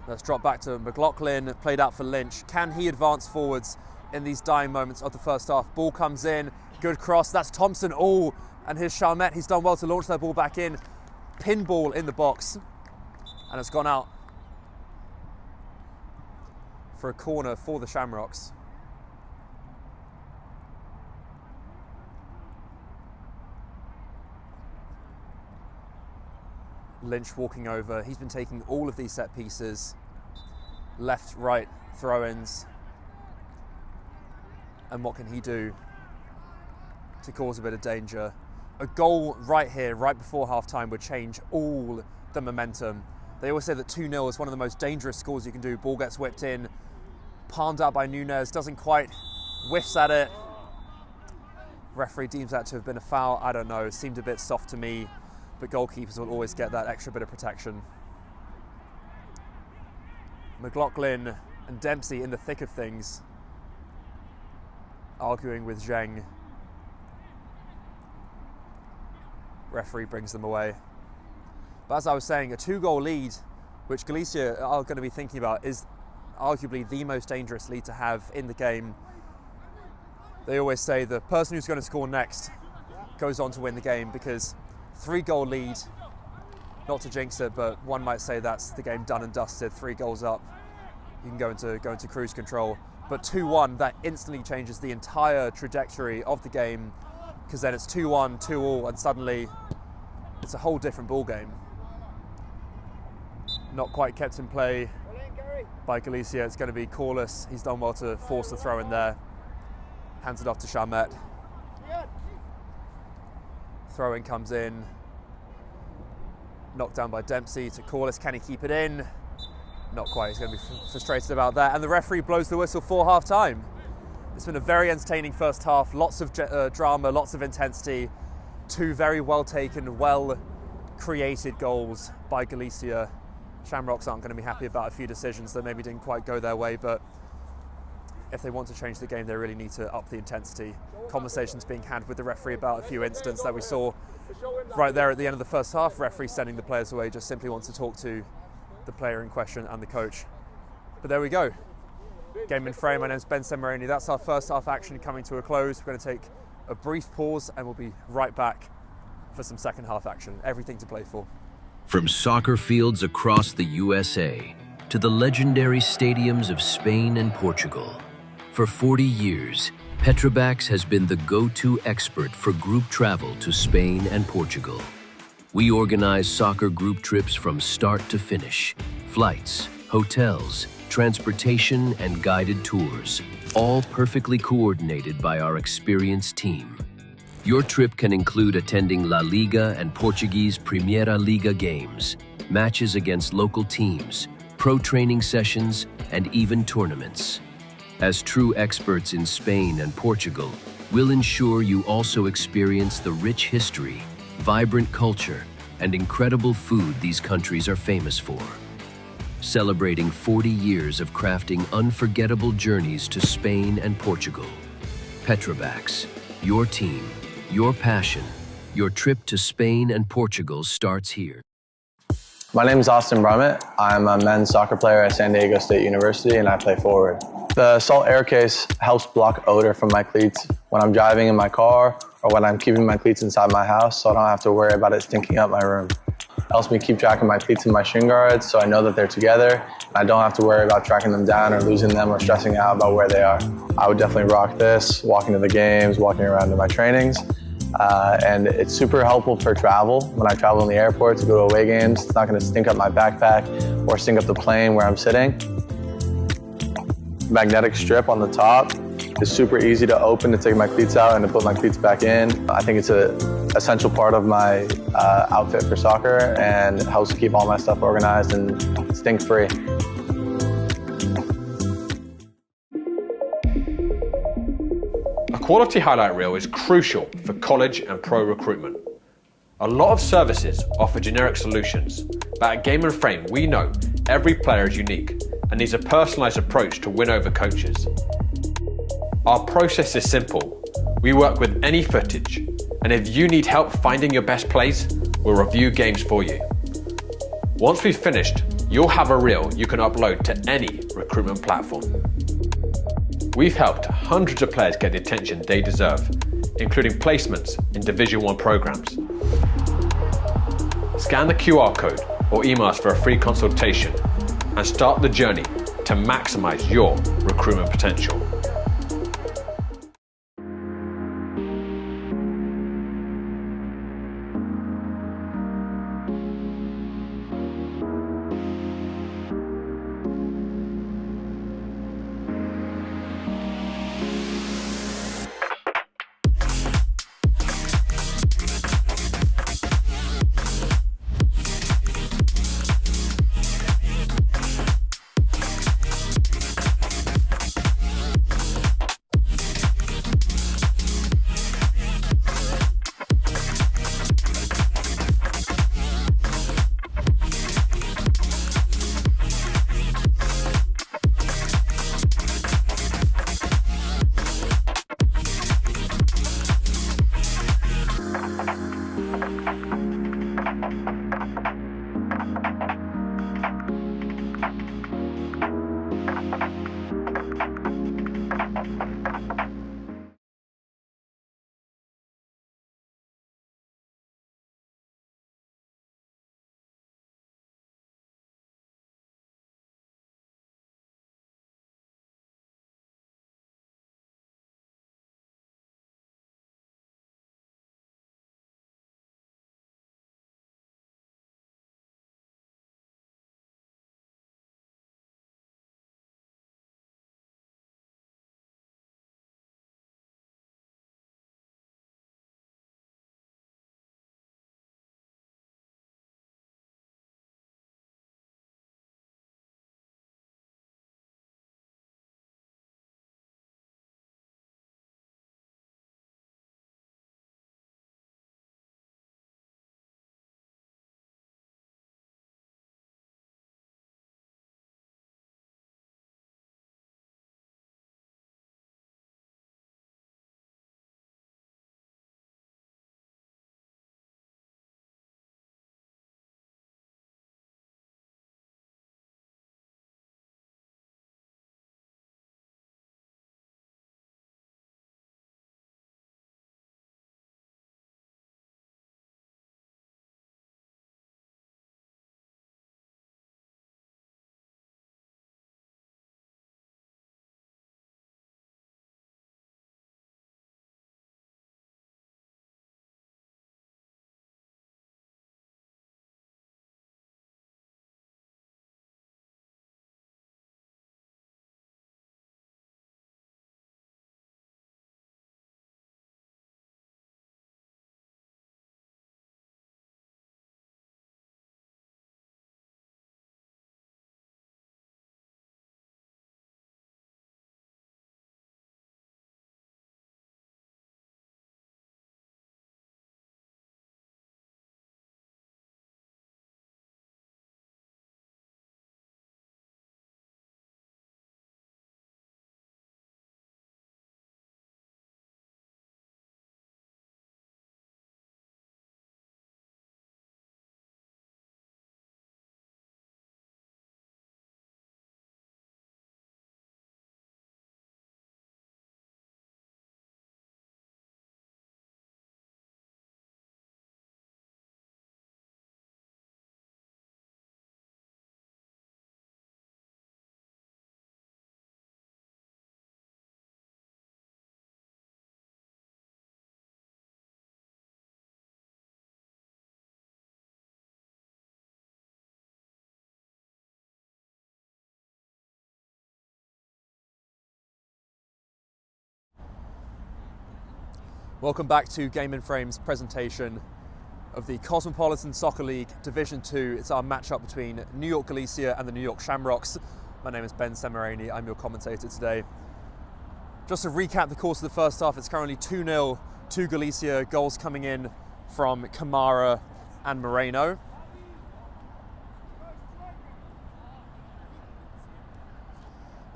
S5: Let's drop back to McLaughlin, played out for Lynch. Can he advance forwards in these dying moments of the first half? Ball comes in, good cross, that's Thompson. Oh, and here's Chalmette, he's done well to launch that ball back in. Pinball in the box, and it's gone out for a corner for the Shamrocks. Lynch walking over. He's been taking all of these set pieces, left, right, throw-ins. And what can he do to cause a bit of danger? A goal right here, right before half-time, would change all the momentum. They always say that 2-0 is one of the most dangerous scores you can do. Ball gets whipped in, palmed out by Nunes, doesn't quite, whiffs at it. Referee deems that to have been a foul. I don't know, it seemed a bit soft to me. But goalkeepers will always get that extra bit of protection. McLaughlin and Dempsey in the thick of things, arguing with Zheng. Referee brings them away. But as I was saying, a 2-goal lead, which Galicia are going to be thinking about, is arguably the most dangerous lead to have in the game. They always say the person who's going to score next goes on to win the game, because 3-goal lead, not to jinx it, but one might say that's the game done and dusted. 3 goals up, you can go into cruise control. But 2-1, that instantly changes the entire trajectory of the game, because then it's 2-1, 2-2, and suddenly it's a whole different ball game. Not quite kept in play by Galicia. It's going to be Corliss. He's done well to force the throw in there. Hands it off to Chalmette. Throw-in comes in, knocked down by Dempsey to Corliss. Can he keep it in? Not quite. He's going to be frustrated about that. And the referee blows the whistle for half-time. It's been a very entertaining first half. Lots of drama, lots of intensity. 2 very well-taken, well-created goals by Galicia. Shamrocks aren't going to be happy about a few decisions that maybe didn't quite go their way, but if they want to change the game, they really need to up the intensity. Conversations being had with the referee about a few incidents that we saw right there at the end of the first half. Referee sending the players away, just simply wants to talk to the player in question and the coach. But there we go. Game in frame. My name's Ben Semerani. That's our first half action coming to a close. We're going to take a brief pause and we'll be right back for some second half action. Everything to play for.
S4: From soccer fields across the USA to the legendary stadiums of Spain and Portugal, for 40 years, Petrobax has been the go-to expert for group travel to Spain and Portugal. We organize soccer group trips from start to finish, flights, hotels, transportation, and guided tours, all perfectly coordinated by our experienced team. Your trip can include attending La Liga and Portuguese Primeira Liga games, matches against local teams, pro training sessions, and even tournaments. As true experts in Spain and Portugal, we'll ensure you also experience the rich history, vibrant culture, and incredible food these countries are famous for. Celebrating 40 years of crafting unforgettable journeys to Spain and Portugal. Petrobax, your team, your passion, your trip to Spain and Portugal starts here.
S6: My name is Austin Brummett. I'm a men's soccer player at San Diego State University and I play forward. The Salt Air Case helps block odor from my cleats when I'm driving in my car or when I'm keeping my cleats inside my house so I don't have to worry about it stinking up my room. It helps me keep track of my cleats and my shin guards so I know that they're together and I don't have to worry about tracking them down or losing them or stressing out about where they are. I would definitely rock this, walking to the games, walking around to my trainings. And it's super helpful for travel. When I travel in the airport to go to away games, it's not going to stink up my backpack or stink up the plane where I'm sitting. Magnetic strip on the top is super easy to open to take my cleats out and to put my cleats back in. I think it's an essential part of my outfit for soccer and helps keep all my stuff organized and stink-free.
S7: A quality highlight reel is crucial for college and pro recruitment. A lot of services offer generic solutions, but at Game & Frame we know every player is unique and needs a personalised approach to win over coaches. Our process is simple. We work with any footage, and if you need help finding your best plays, we'll review games for you. Once we've finished, you'll have a reel you can upload to any recruitment platform. We've helped hundreds of players get the attention they deserve, including placements in Division 1 programs. Scan the QR code or email us for a free consultation and start the journey to maximize your recruitment potential.
S5: Welcome back to Game in Frame's presentation of the Cosmopolitan Soccer League Division 2. It's our matchup between New York Galicia and the New York Shamrocks. My name is Ben Semerani, I'm your commentator today. Just to recap the course of the first half, it's currently 2-0 to Galicia, goals coming in from Kamara and Moreno.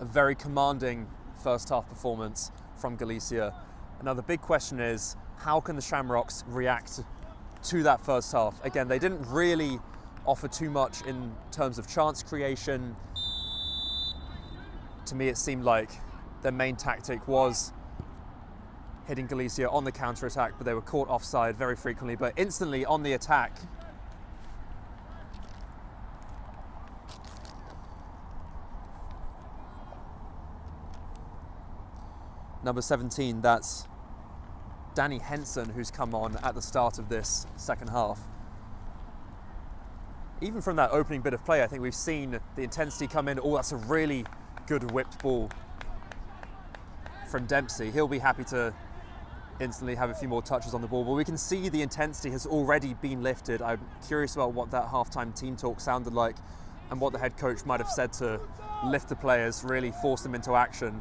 S5: A very commanding first half performance from Galicia. Now the big question is, how can the Shamrocks react to that first half? Again, they didn't really offer too much in terms of chance creation. To me, it seemed like their main tactic was hitting Galicia on the counter-attack, but they were caught offside very frequently, but instantly on the attack. Number 17, that's Danny Henson, who's come on at the start of this second half. Even from that opening bit of play, I think we've seen the intensity come in. Oh, that's a really good whipped ball from Dempsey. He'll be happy to instantly have a few more touches on the ball, but we can see the intensity has already been lifted. I'm curious about what that halftime team talk sounded like and what the head coach might have said to lift the players, really force them into action.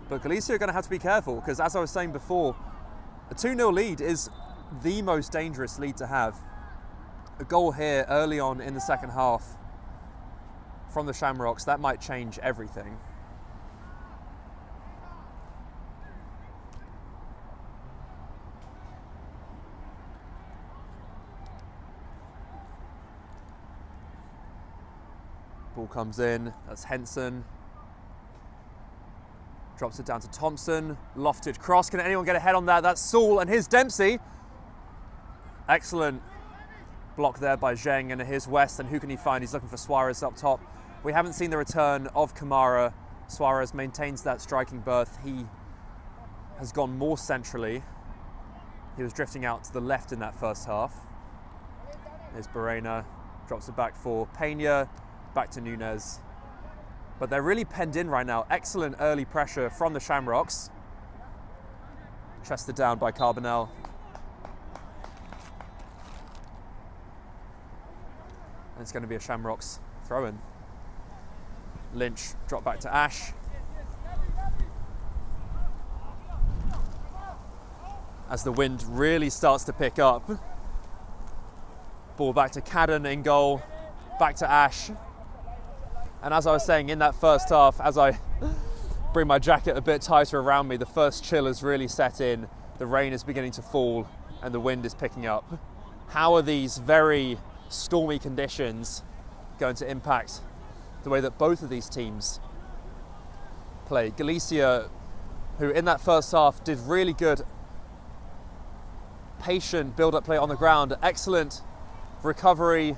S5: But Galicia are going to have to be careful because, as I was saying before, a 2-0 lead is the most dangerous lead to have. A goal here early on in the second half from the Shamrocks, that might change everything. Ball comes in, that's Henson. Drops it down to Thompson, lofted cross. Can anyone get a head on that? That's Saul, and here's Dempsey. Excellent block there by Zheng, and here's West, and who can he find? He's looking for Suarez up top. We haven't seen the return of Kamara. Suarez maintains that striking berth. He has gone more centrally. He was drifting out to the left in that first half. Here's Barrena, drops it back for Pena, back to Nunez. But they're really penned in right now. Excellent early pressure from the Shamrocks. Chested down by Carbonell. And it's going to be a Shamrocks throw-in. Lynch drop back to Ash. As the wind really starts to pick up. Ball back to Cadden in goal. Back to Ash. And as I was saying, in that first half, as I bring my jacket a bit tighter around me, the first chill has really set in. The rain is beginning to fall and the wind is picking up. How are these very stormy conditions going to impact the way that both of these teams play? Galicia, who in that first half did really good, patient build-up play on the ground, excellent recovery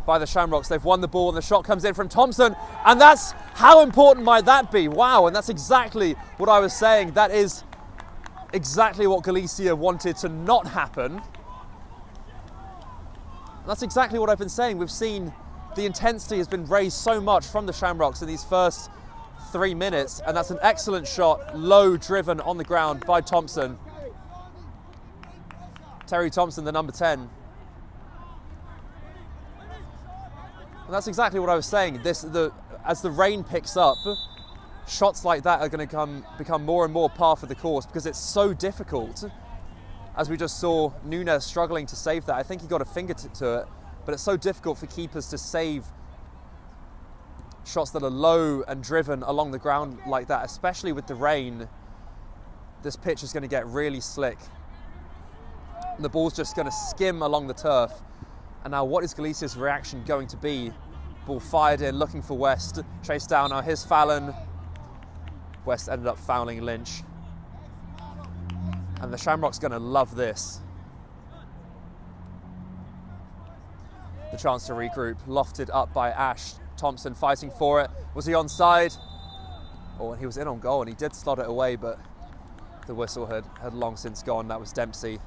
S5: by the Shamrocks. They've won the ball and the shot comes in from Thompson, and that's, how important might that be? Wow, and that's exactly what I was saying. That is exactly what Galicia wanted to not happen. That's exactly what I've been saying. We've seen the intensity has been raised so much from the Shamrocks in these first 3 minutes, and that's an excellent shot, low driven on the ground by Thompson. Terry Thompson, the number 10. And that's exactly what I was saying. As the rain picks up, shots like that are going to become more and more par for the course because it's so difficult. As we just saw Nunez struggling to save that. I think he got a finger to it, but it's so difficult for keepers to save shots that are low and driven along the ground like that, especially with the rain. This pitch is going to get really slick. And the ball's just going to skim along the turf. And now what is Galicia's reaction going to be? Ball fired in, looking for West. Chased down, now here's Fallon. West ended up fouling Lynch. And the Shamrocks going to love this. The chance to regroup, lofted up by Ash. Thompson fighting for it. Was he onside? Oh, and he was in on goal and he did slot it away, but the whistle had long since gone. That was Dempsey.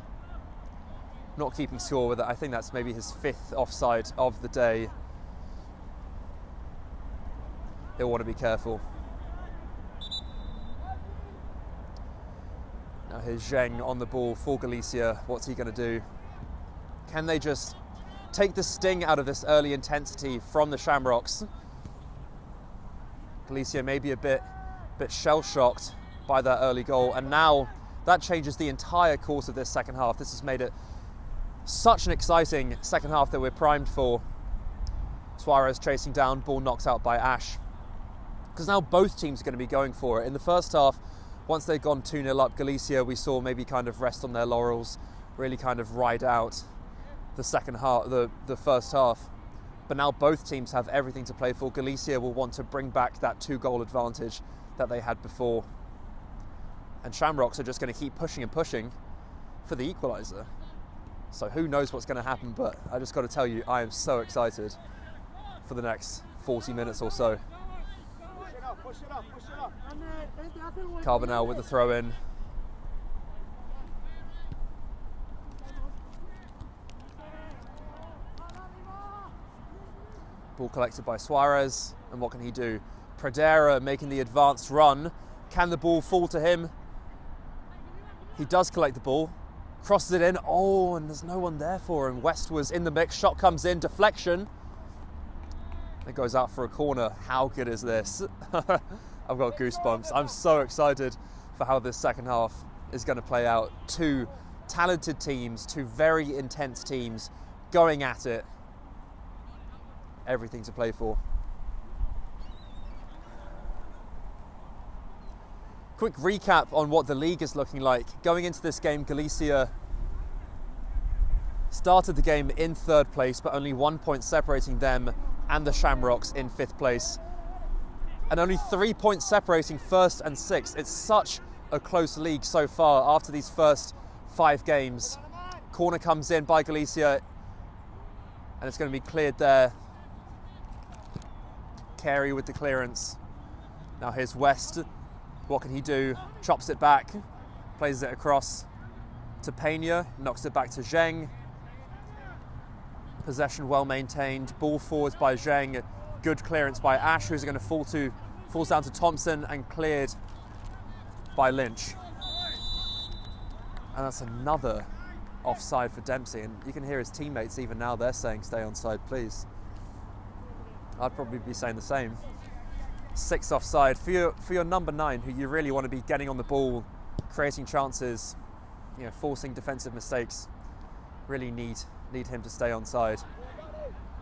S5: Not keeping score with it. I think that's maybe his 5th offside of the day. He'll want to be careful. Now Here's Zheng on the ball for Galicia. What's he going to do? Can they just take the sting out of this early intensity from the Shamrocks? Galicia maybe a bit shell-shocked by that early goal, and now that changes the entire course of this second half. This has made it such an exciting second half that we're primed for. Suarez chasing down, ball knocked out by Ash. Because now both teams are going to be going for it. In the first half, once they'd gone 2-0 up, Galicia, we saw maybe kind of rest on their laurels, really kind of ride out the second half, the first half. But now both teams have everything to play for. Galicia will want to bring back that 2-goal advantage that they had before. And Shamrocks are just going to keep pushing and pushing for the equaliser. So who knows what's going to happen, but I just got to tell you, I am so excited for the next 40 minutes or so. Carbonell with the throw in. Ball collected by Suarez, and what can he do? Pradera making the advanced run. Can the ball fall to him? He does collect the ball, crosses it in. Oh, and there's no one there for him. West was in the mix, shot comes in, deflection. It goes out for a corner. How good is this? I've got goosebumps. I'm so excited for how this second half is going to play out. Two talented teams, two very intense teams going at it. Everything to play for. Quick recap on what the league is looking like. Going into this game, Galicia started the game in third place, but only 1 point separating them and the Shamrocks in fifth place. And only 3 points separating first and sixth. It's such a close league so far after these first 5 games. Corner comes in by Galicia, and it's going to be cleared there. Carey with the clearance. Now here's West. What can he do? Chops it back, plays it across to Pena, knocks it back to Zheng. Possession well maintained. Ball forwards by Zheng. Good clearance by Ash, who's going to falls down to Thompson and cleared by Lynch. And that's another offside for Dempsey, and you can hear his teammates even now, they're saying stay onside, please. I'd probably be saying the same. 6 offside for your number 9, who you really want to be getting on the ball, creating chances, forcing defensive mistakes. Really need him to stay onside.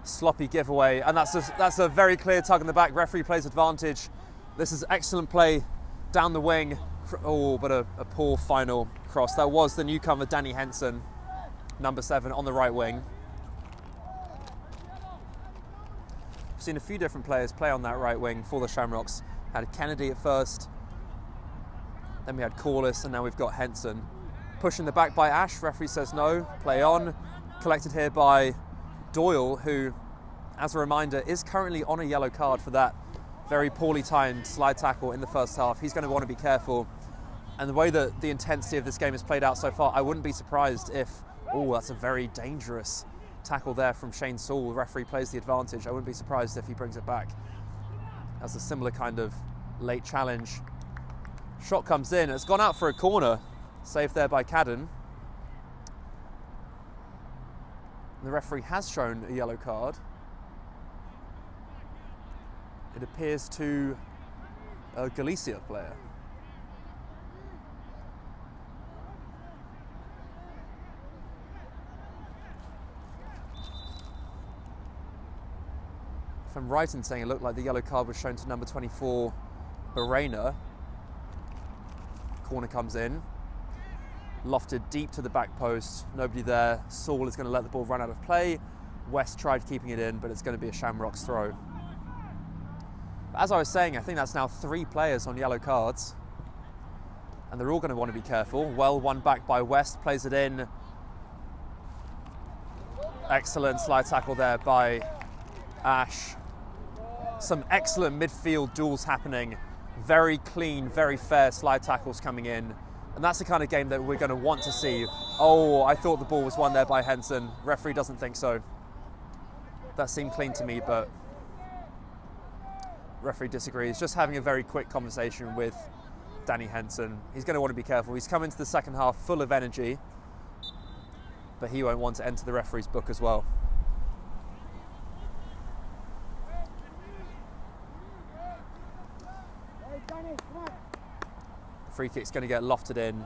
S5: Sloppy giveaway, and that's a very clear tug in the back. Referee plays advantage. This is excellent play down the wing. Oh, but a poor final cross. That was the newcomer Danny Henson, number 7 on the right wing. Seen a few different players play on that right wing for the Shamrocks. Had Kennedy at first, then we had Corliss, and now we've got Henson. Pushing the back by Ash, referee says no, play on. Collected here by Doyle, who, as a reminder, is currently on a yellow card for that very poorly timed slide tackle in the first half. He's going to want to be careful. And the way that the intensity of this game has played out so far, I wouldn't be surprised if, that's a very dangerous tackle there from Shane Saul. The referee plays the advantage. I wouldn't be surprised if he brings it back. That's a similar kind of late challenge. Shot comes in. It's gone out for a corner. Saved there by Cadden. The referee has shown a yellow card. It appears to a Galicia player. If I'm right in saying it looked like the yellow card was shown to number 24, Barena. Corner comes in. Lofted deep to the back post. Nobody there. Saul is going to let the ball run out of play. West tried keeping it in, but it's going to be a Shamrocks throw. But as I was saying, I think that's now 3 players on yellow cards. And they're all going to want to be careful. Well won back by West. Plays it in. Excellent slide tackle there by Ash. Some excellent midfield duels happening. Very clean, very fair slide tackles coming in. And that's the kind of game that we're going to want to see. Oh, I thought the ball was won there by Henson. Referee doesn't think so. That seemed clean to me, but referee disagrees. Just having a very quick conversation with Danny Henson. He's going to want to be careful. He's come into the second half full of energy, but he won't want to enter the referee's book as well. Free kick's going to get lofted in.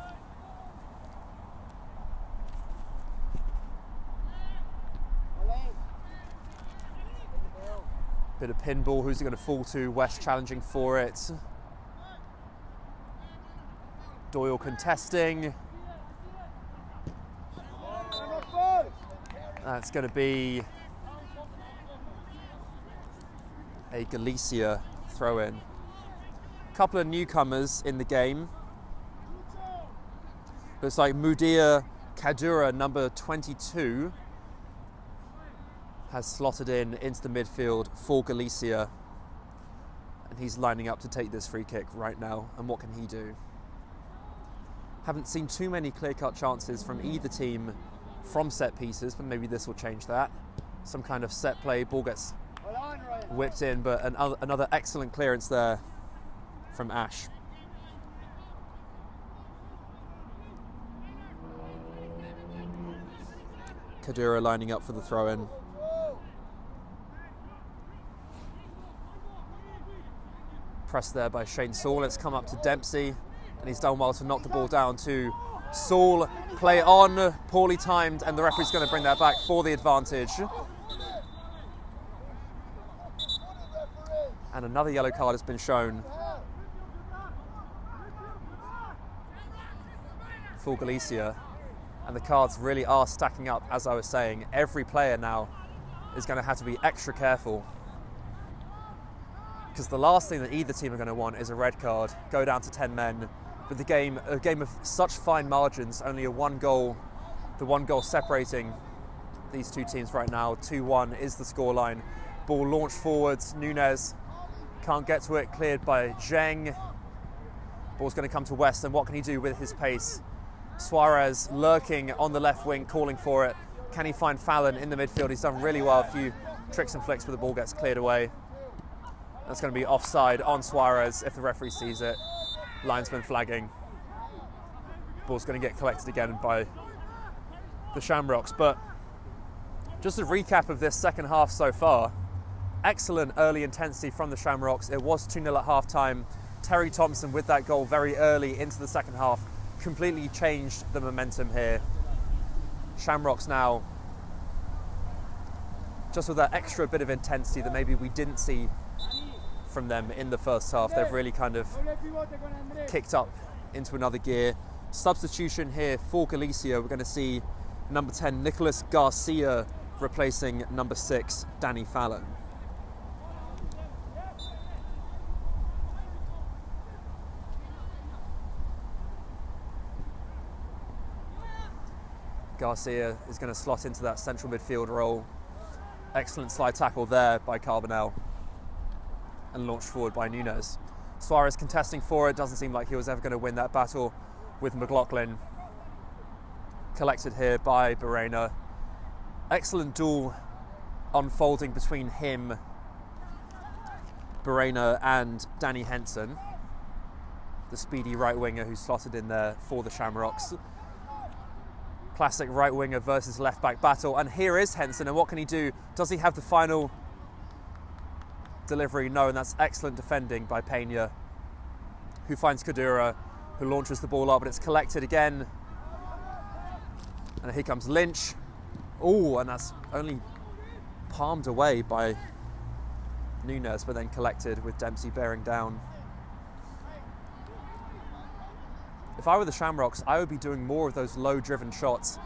S5: Bit of pinball, who's it going to fall to? West challenging for it. Doyle contesting. That's going to be a Galicia throw-in. Couple of newcomers in the game. Looks like Mudia Kadura, number 22, has slotted into the midfield for Galicia, and he's lining up to take this free kick right now. And what can he do? Haven't seen too many clear-cut chances from either team from set pieces, but maybe this will change that. Some kind of set play, ball gets whipped in, but another excellent clearance there from Ash. Kadura lining up for the throw-in. Pressed there by Shane Saul. It's come up to Dempsey, and he's done well to knock the ball down to Saul. Play on, poorly timed, and the referee's going to bring that back for the advantage. And another yellow card has been shown for Galicia. And the cards really are stacking up, as I was saying. Every player now is going to have to be extra careful, because the last thing that either team are going to want is a red card, go down to 10 men. But a game of such fine margins, only the one goal separating these two teams right now. 2-1 is the scoreline. Ball launched forwards. Nunez can't get to it, cleared by Zheng. Ball's going to come to West, and what can he do with his pace? Suarez lurking on the left wing, calling for it. Can he find Fallon in the midfield? He's done really well, a few tricks and flicks, but the ball gets cleared away. That's going to be offside on Suarez if the referee sees it. Linesman flagging. Ball's going to get collected again by the Shamrocks. But just a recap of this second half so far. Excellent early intensity from the Shamrocks. It was 2-0 at half-time. Terry Thompson with that goal very early into the second half completely changed the momentum here. Shamrocks now just with that extra bit of intensity that maybe we didn't see from them in the first half. They've really kind of kicked up into another gear. Substitution here for Galicia. We're going to see number 10 Nicolas Garcia replacing number 6 Danny Fallon. Garcia is going to slot into that central midfield role. Excellent slide tackle there by Carbonell, and launched forward by Nunez. Suarez contesting for it. Doesn't seem like he was ever going to win that battle with McLaughlin. Collected here by Barrena. Excellent duel unfolding between him, Barrena, and Danny Henson, the speedy right winger who slotted in there for the Shamrocks. Classic right winger versus left back battle, and here is Henson, and what can he do? Does he have the final delivery? No, and that's excellent defending by Pena, who finds Kadura, who launches the ball up, but it's collected again. And here comes Lynch. Oh, and that's only palmed away by Nunez, but then collected with Dempsey bearing down. If I were the Shamrocks, I would be doing more of those low-driven shots.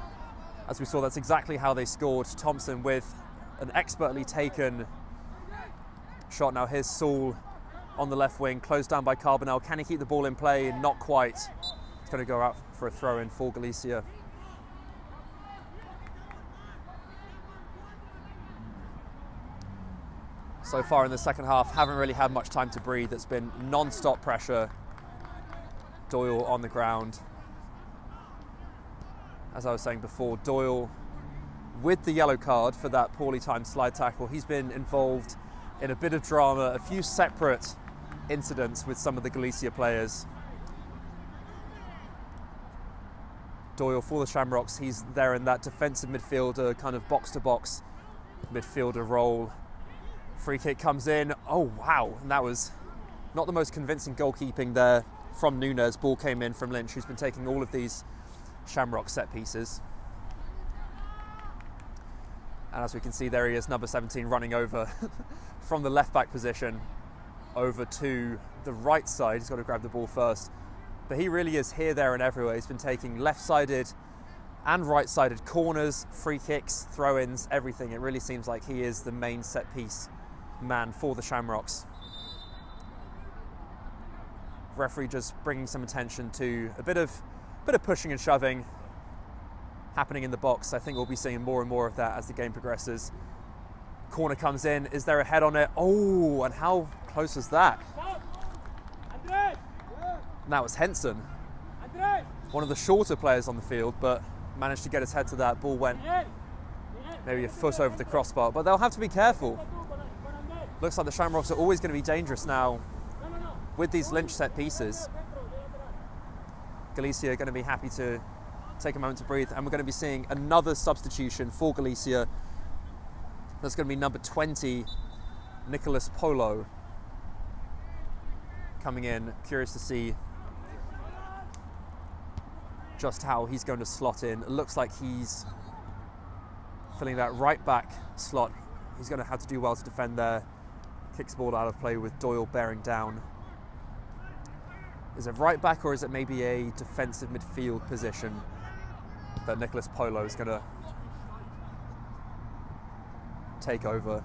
S5: As we saw, that's exactly how they scored. Thompson with an expertly taken shot. Now here's Saul on the left wing, closed down by Carbonell. Can he keep the ball in play? Not quite. It's going to go out for a throw-in for Galicia. So far in the second half, haven't really had much time to breathe. It's been non-stop pressure. Doyle on the ground. As I was saying before, Doyle with the yellow card for that poorly timed slide tackle. He's been involved in a bit of drama, a few separate incidents with some of the Galicia players. Doyle for the Shamrocks. He's there in that defensive midfielder, kind of box-to-box midfielder role. Free kick comes in. Oh, wow. And that was not the most convincing goalkeeping there from Nunes. Ball came in from Lynch, who's been taking all of these Shamrock set pieces. And as we can see, there he is, number 17, running over from the left-back position over to the right side. He's got to grab the ball first. But he really is here, there and everywhere. He's been taking left-sided and right-sided corners, free kicks, throw-ins, everything. It really seems like he is the main set-piece man for the Shamrocks. Referee just bringing some attention to a bit of pushing and shoving happening in the box. I think we'll be seeing more and more of that as the game progresses. Corner comes in. Is there a head on it? Oh, and how close was that? And that was Henson, one of the shorter players on the field, but managed to get his head to that. Ball went maybe a foot over the crossbar, but they'll have to be careful. Looks like the Shamrocks are always going to be dangerous now with these Lynch set pieces. Galicia are going to be happy to take a moment to breathe, and we're going to be seeing another substitution for Galicia. That's going to be number 20, Nicolas Polo, coming in. Curious to see just how he's going to slot in. It looks like he's filling that right back slot. He's going to have to do well to defend there. Kicks the ball out of play with Doyle bearing down. Is it right back, or is it maybe a defensive midfield position that Nicolas Polo is going to take over?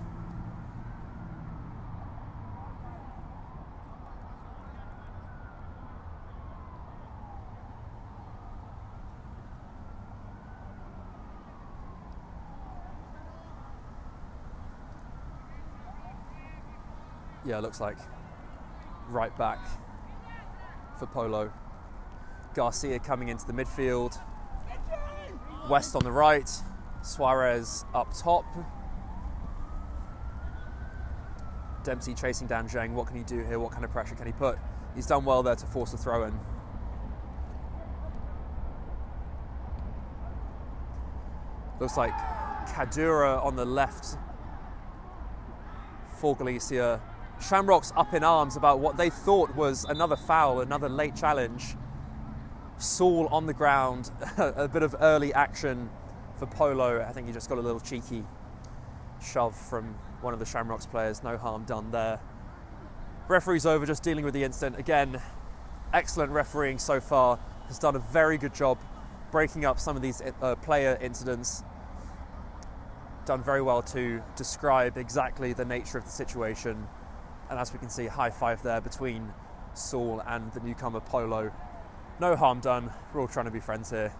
S5: Yeah, looks like right back for Polo. Garcia coming into the midfield. West on the right. Suarez up top. Dempsey chasing down Zheng. What can he do here? What kind of pressure can he put? He's done well there to force a throw in. Looks like Kadura on the left for Galicia. Shamrocks up in arms about what they thought was another foul, another late challenge. Saul on the ground, a bit of early action for Polo. I think he just got a little cheeky shove from one of the Shamrocks players. No harm done there. Referee's over, just dealing with the incident. Again, excellent refereeing so far. Has done a very good job breaking up some of these player incidents. Done very well to describe exactly the nature of the situation. And as we can see, high five there between Saul and the newcomer Polo. No harm done. We're all trying to be friends here,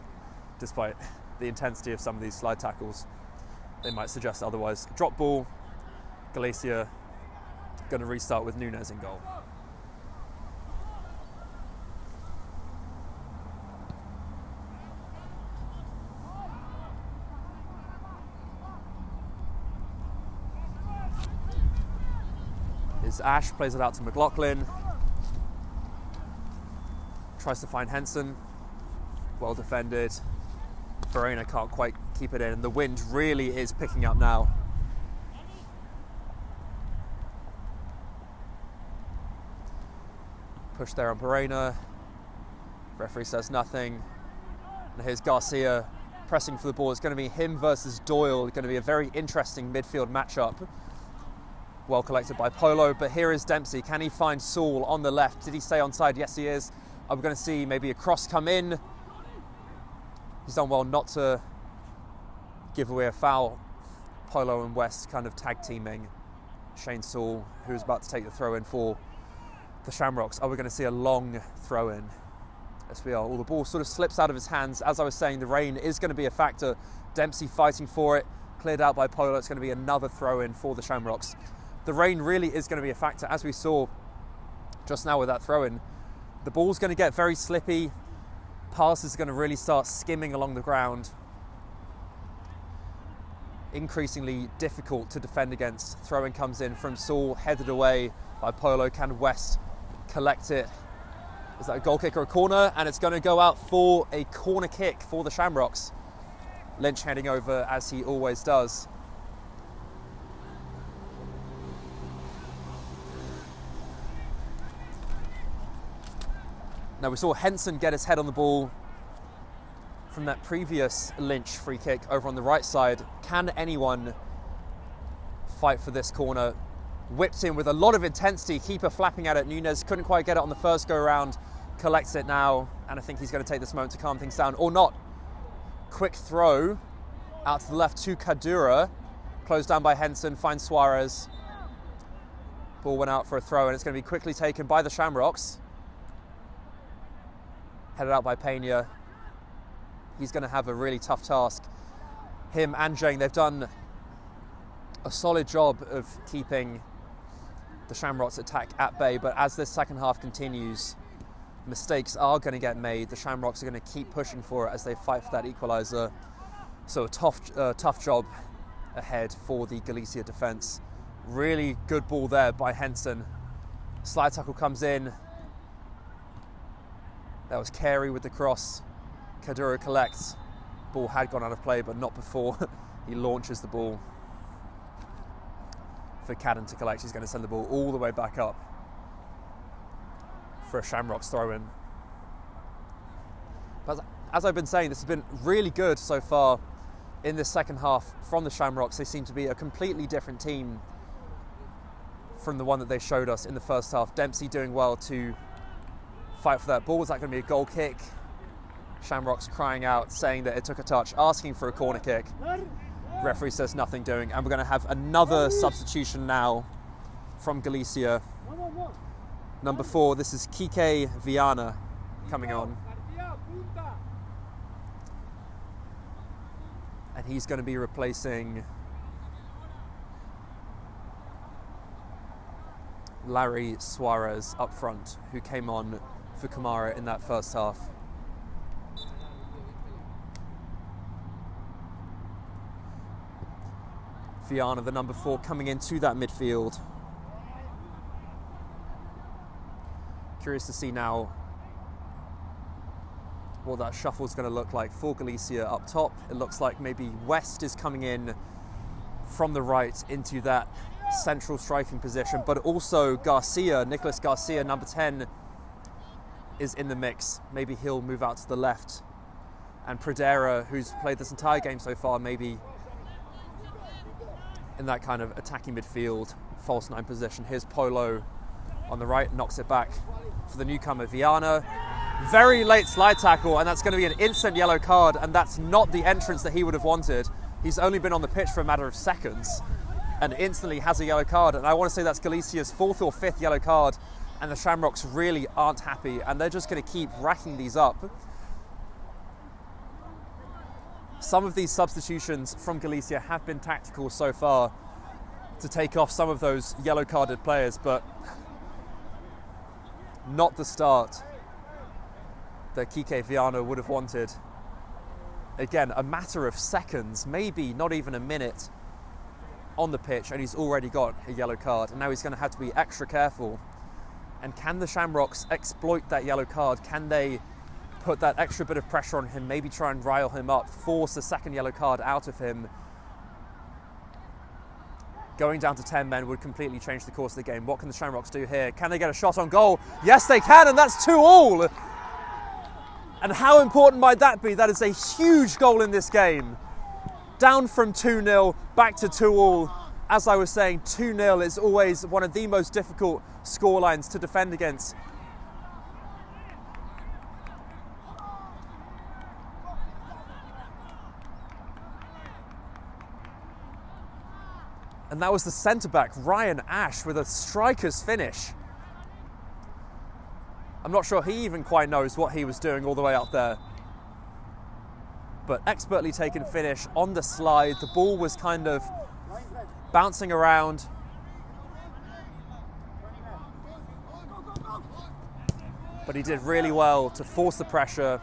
S5: despite the intensity of some of these slide tackles. They might suggest otherwise. Drop ball. Galicia going to restart with Nunes in goal. Is Ash, plays it out to McLaughlin. Tries to find Henson. Well defended. Verena can't quite keep it in, and the wind really is picking up now. Push there on Verena. Referee says nothing. And here's Garcia pressing for the ball. It's going to be him versus Doyle. It's going to be a very interesting midfield matchup. Well collected by Polo, but here is Dempsey. Can he find Saul on the left? Did he stay onside? Yes, he is. Are we going to see maybe a cross come in? He's done well not to give away a foul. Polo and West kind of tag teaming. Shane Saul, who's about to take the throw in for the Shamrocks. Are we going to see a long throw in? Yes, we are. All the ball sort of slips out of his hands. As I was saying, the rain is going to be a factor. Dempsey fighting for it. Cleared out by Polo. It's going to be another throw in for the Shamrocks. The rain really is going to be a factor, as we saw just now with that throw in. The ball's going to get very slippy. Passes are going to really start skimming along the ground. Increasingly difficult to defend against. Throw-in comes in from Saul, headed away by Polo. Can West collect it? Is that a goal kick or a corner? And it's going to go out for a corner kick for the Shamrocks. Lynch heading over as he always does. Now we saw Henson get his head on the ball from that previous Lynch free kick over on the right side. Can anyone fight for this corner? Whipped in with a lot of intensity, keeper flapping at it. Nunes couldn't quite get it on the first go around, collects it now, and I think he's going to take this moment to calm things down, or not. Quick throw out to the left to Kadura, closed down by Henson, finds Suarez. Ball went out for a throw, and it's going to be quickly taken by the Shamrocks. Headed out by Pena. He's going to have a really tough task. Him and Jane, they've done a solid job of keeping the Shamrocks attack at bay, but as this second half continues, mistakes are going to get made. The Shamrocks are going to keep pushing for it as they fight for that equaliser. So a tough job ahead for the Galicia defence. Really good ball there by Henson. Slide tackle comes in. That was Carey with the cross. Kadura collects. Ball had gone out of play, but not before he launches the ball for Cadden to collect. He's going to send the ball all the way back up for a Shamrocks throw-in. But as I've been saying, this has been really good so far in this second half from the Shamrocks. They seem to be a completely different team from the one that they showed us in the first half. Dempsey doing well to fight for that ball. Is that going to be a goal kick? Shamrocks crying out, saying that it took a touch, asking for a corner kick. Referee says nothing doing, and we're going to have another substitution now from Galicia. Number 4, this is Kike Viana coming on. And he's going to be replacing Larry Suarez up front, who came on for Kamara in that first half. Viana, the number 4, coming into that midfield. Curious to see now what that shuffle is going to look like for Galicia up top. It looks like maybe West is coming in from the right into that central striking position, but also Garcia, Nicolas Garcia, number 10, is in the mix. Maybe he'll move out to the left. And Pradera, who's played this entire game so far, maybe in that kind of attacking midfield, false 9 position. Here's Polo on the right, knocks it back for the newcomer Viana. Very late slide tackle, and that's going to be an instant yellow card, and that's not the entrance that he would have wanted. He's only been on the pitch for a matter of seconds and instantly has a yellow card, and I want to say that's Galicia's 4th or 5th yellow card, and the Shamrocks really aren't happy, and they're just going to keep racking these up. Some of these substitutions from Galicia have been tactical so far to take off some of those yellow-carded players, but not the start that Kike Viana would have wanted. Again, a matter of seconds, maybe not even a minute on the pitch, and he's already got a yellow card, and now he's going to have to be extra careful. And can the Shamrocks exploit that yellow card? Can they put that extra bit of pressure on him, maybe try and rile him up, force a second yellow card out of him? Going down to 10 men would completely change the course of the game. What can the Shamrocks do here? Can they get a shot on goal? Yes, they can, and that's 2-2. And how important might that be? That is a huge goal in this game. Down from 2-0, back to 2-2. As I was saying, 2-0 is always one of the most difficult scorelines to defend against. And that was the centre-back, Ryan Ash, with a striker's finish. I'm not sure he even quite knows what he was doing all the way up there. But expertly taken finish on the slide. The ball was kind of bouncing around. But he did really well to force the pressure,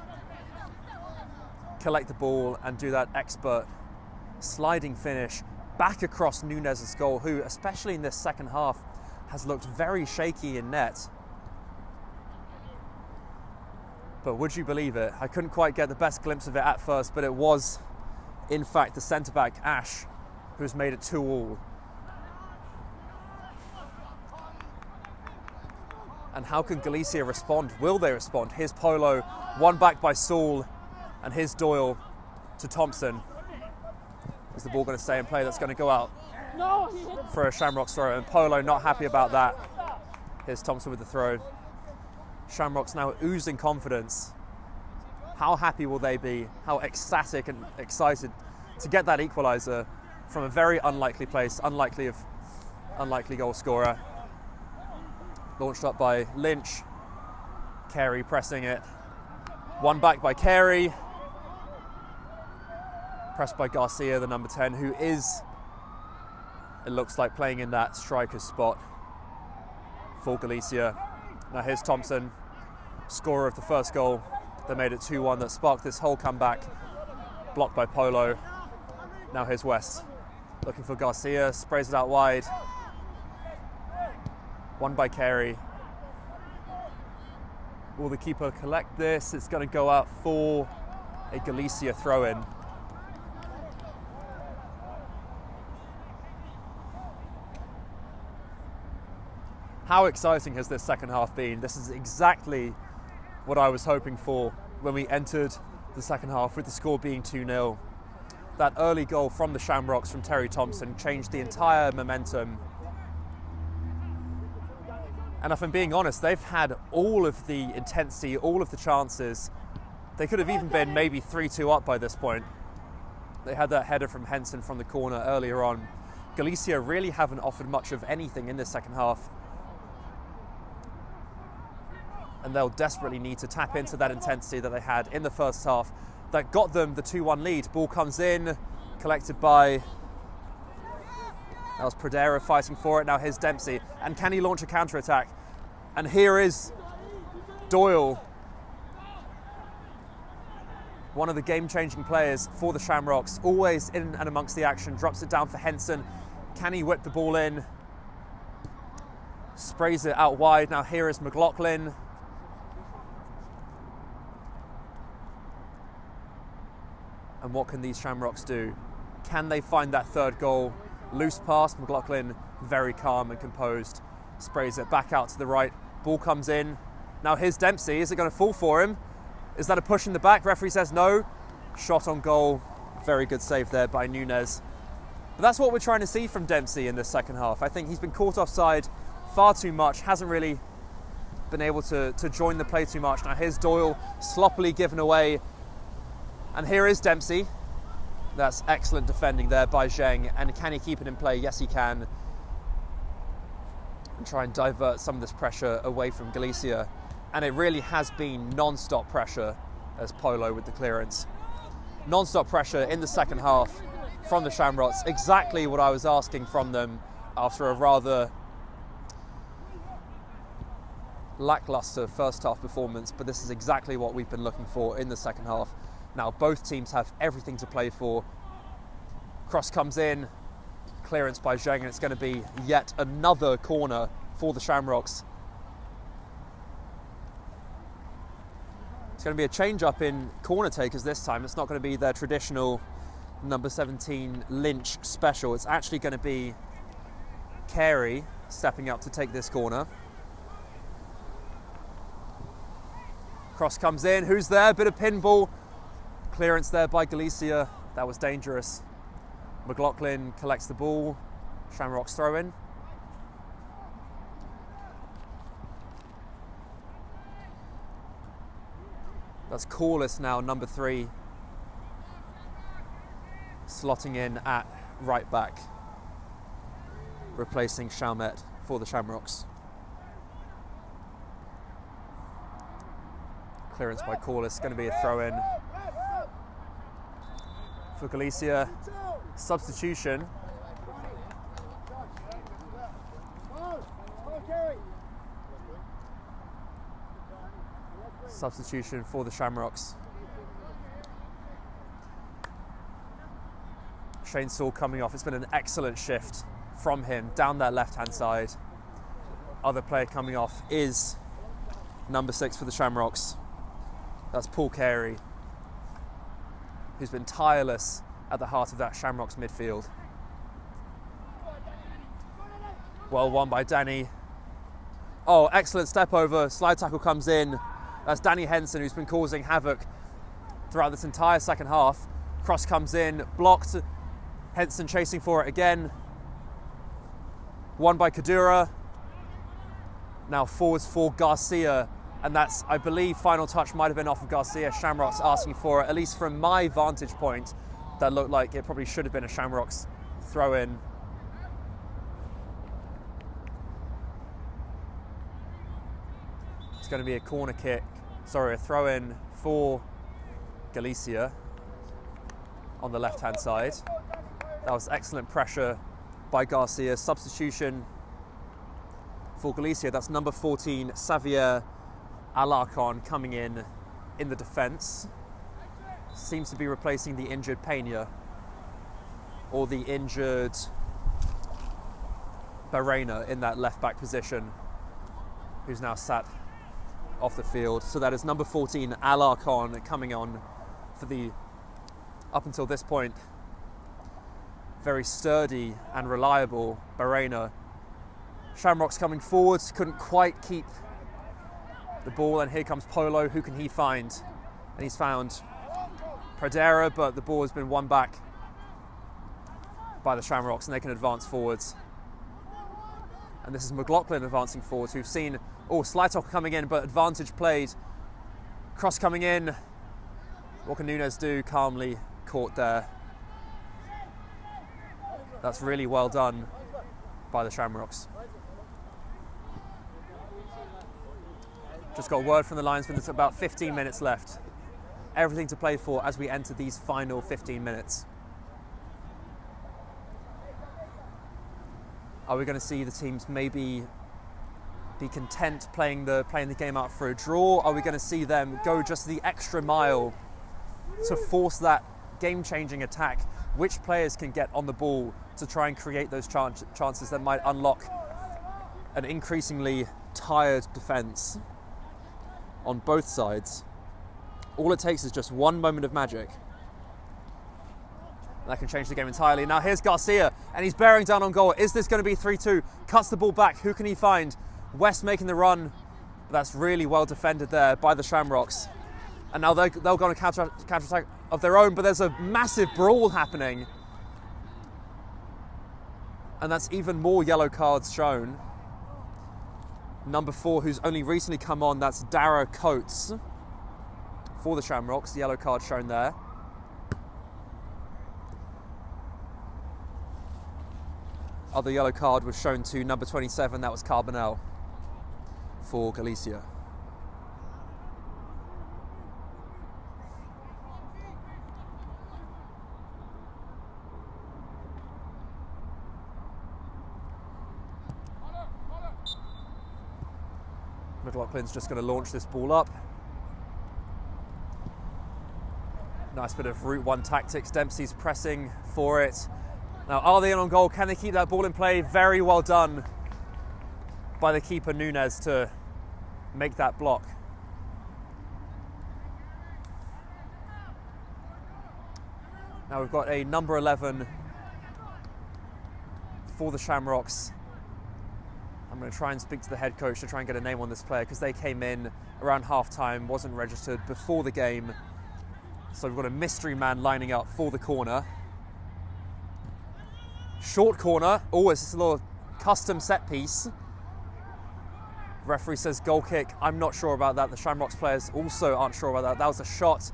S5: collect the ball, and do that expert sliding finish back across Nunes' goal, who, especially in this second half, has looked very shaky in net. But would you believe it? I couldn't quite get the best glimpse of it at first, but it was, in fact, the centre-back, Ash, who's made it 2-2. And how can Galicia respond? Will they respond? Here's Polo, won back by Saul, and here's Doyle to Thompson. Is the ball going to stay in play? That's going to go out for a Shamrocks throw, and Polo not happy about that. Here's Thompson with the throw. Shamrocks now oozing confidence. How happy will they be? How ecstatic and excited to get that equaliser from a very unlikely place, unlikely goal scorer. Launched up by Lynch. Carey pressing it. Won back by Carey. Pressed by Garcia, the number 10, who is, it looks like, playing in that striker's spot for Galicia. Now here's Thompson, scorer of the first goal that made it 2-1, that sparked this whole comeback. Blocked by Polo. Now here's West, looking for Garcia, sprays it out wide. Won by Carey. Will the keeper collect this? It's going to go out for a Galicia throw-in. How exciting has this second half been? This is exactly what I was hoping for when we entered the second half, with the score being 2-0. That early goal from the Shamrocks, from Terry Thompson, changed the entire momentum. And if I'm being honest, they've had all of the intensity, all of the chances. They could have even been maybe 3-2 up by this point. They had that header from Henson from the corner earlier on. Galicia really haven't offered much of anything in this second half. And they'll desperately need to tap into that intensity that they had in the first half that got them the 2-1 lead. Ball comes in, collected by, that was Pradera fighting for it. Now here's Dempsey, and can he launch a counter-attack? And here is Doyle, one of the game-changing players for the Shamrocks, always in and amongst the action, drops it down for Henson. Can he whip the ball in? Sprays it out wide. Now here is McLaughlin. And what can these Shamrocks do? Can they find that third goal? Loose pass, McLaughlin very calm and composed. Sprays it back out to the right. Ball comes in. Now here's Dempsey. Is it going to fall for him? Is that a push in the back? Referee says no. Shot on goal. Very good save there by Nunez. But that's what we're trying to see from Dempsey in this second half. I think he's been caught offside far too much. Hasn't really been able to join the play too much. Now here's Doyle, sloppily given away. And here is Dempsey. That's excellent defending there by Zheng. And can he keep it in play? Yes, he can. And try and divert some of this pressure away from Galicia. And it really has been non-stop pressure as Polo with the clearance. Non-stop pressure in the second half from the Shamrocks. Exactly what I was asking from them after a rather lackluster first half performance. But this is exactly what we've been looking for in the second half. Now both teams have everything to play for. Cross comes in, clearance by Zheng, and it's going to be yet another corner for the Shamrocks. It's going to be a change up in corner takers this time. It's not going to be their traditional number 17 Lynch special. It's actually going to be Carey stepping up to take this corner. Cross comes in, who's there? Bit of pinball. Clearance there by Galicia. That was dangerous. McLaughlin collects the ball. Shamrocks throw in. That's Corliss now, number 3. Slotting in at right back. Replacing Chalmet for the Shamrocks. Clearance by Corliss, going to be a throw in. For Galicia, substitution. Substitution for the Shamrocks. Shane Saul coming off. It's been an excellent shift from him down that left-hand side. Other player coming off is number 6 for the Shamrocks. That's Paul Carey, who's been tireless at the heart of that Shamrocks midfield. Well won by Danny. Oh, excellent step over, slide tackle comes in. That's Danny Henson, who's been causing havoc throughout this entire second half. Cross comes in, blocked. Henson chasing for it again. Won by Kadura. Now forwards for Garcia, and that's, I believe, final touch might have been off of Garcia. Shamrocks asking for it, at least from my vantage point, that looked like it probably should have been a Shamrocks throw in. It's going to be a corner kick, sorry, a throw in for Galicia on the left-hand side. That was excellent pressure by Garcia. Substitution for Galicia, that's number 14, Xavier Alarcon, coming in the defence. Seems to be replacing the injured Peña, or the injured Barrena in that left-back position, who's now sat off the field. So that is number 14, Alarcon, coming on for the, up until this point, very sturdy and reliable Barrena. Shamrocks coming forwards, couldn't quite keep the ball, and here comes Polo. Who can he find? And he's found Pradera, but the ball has been won back by the Shamrocks, and they can advance forwards. And this is McLaughlin advancing forwards. We've seen, slide tackle coming in, but advantage played. Cross coming in. What can Nunes do? Calmly caught there. That's really well done by the Shamrocks. Just got word from the linesman, there's about 15 minutes left. Everything to play for as we enter these final 15 minutes. Are we going to see the teams maybe be content playing the game out for a draw? Are we going to see them go just the extra mile to force that game-changing attack? Which players can get on the ball to try and create those chances that might unlock an increasingly tired defence on both sides? All it takes is just one moment of magic. That can change the game entirely. Now here's Garcia, and he's bearing down on goal. Is this going to be 3-2? Cuts the ball back. Who can he find? West making the run. That's really well defended there by the Shamrocks. And now they'll go on a counter-attack of their own, but there's a massive brawl happening. And that's even more yellow cards shown. Number 4, who's only recently come on, that's Dara Coates for the Shamrocks. Yellow card shown there. Other yellow card was shown to number 27, that was Carbonell for Galicia. McLaughlin's just going to launch this ball up. Nice bit of route one tactics. Dempsey's pressing for it. Now, are they in on goal? Can they keep that ball in play? Very well done by the keeper Nunes to make that block. Now we've got a number 11 for the Shamrocks. I'm going to try and speak to the head coach to try and get a name on this player, because they came in around half-time, wasn't registered before the game. So we've got a mystery man lining up for the corner. Short corner. Oh, it's just a little custom set piece. Referee says goal kick. I'm not sure about that. The Shamrocks players also aren't sure about that. That was a shot.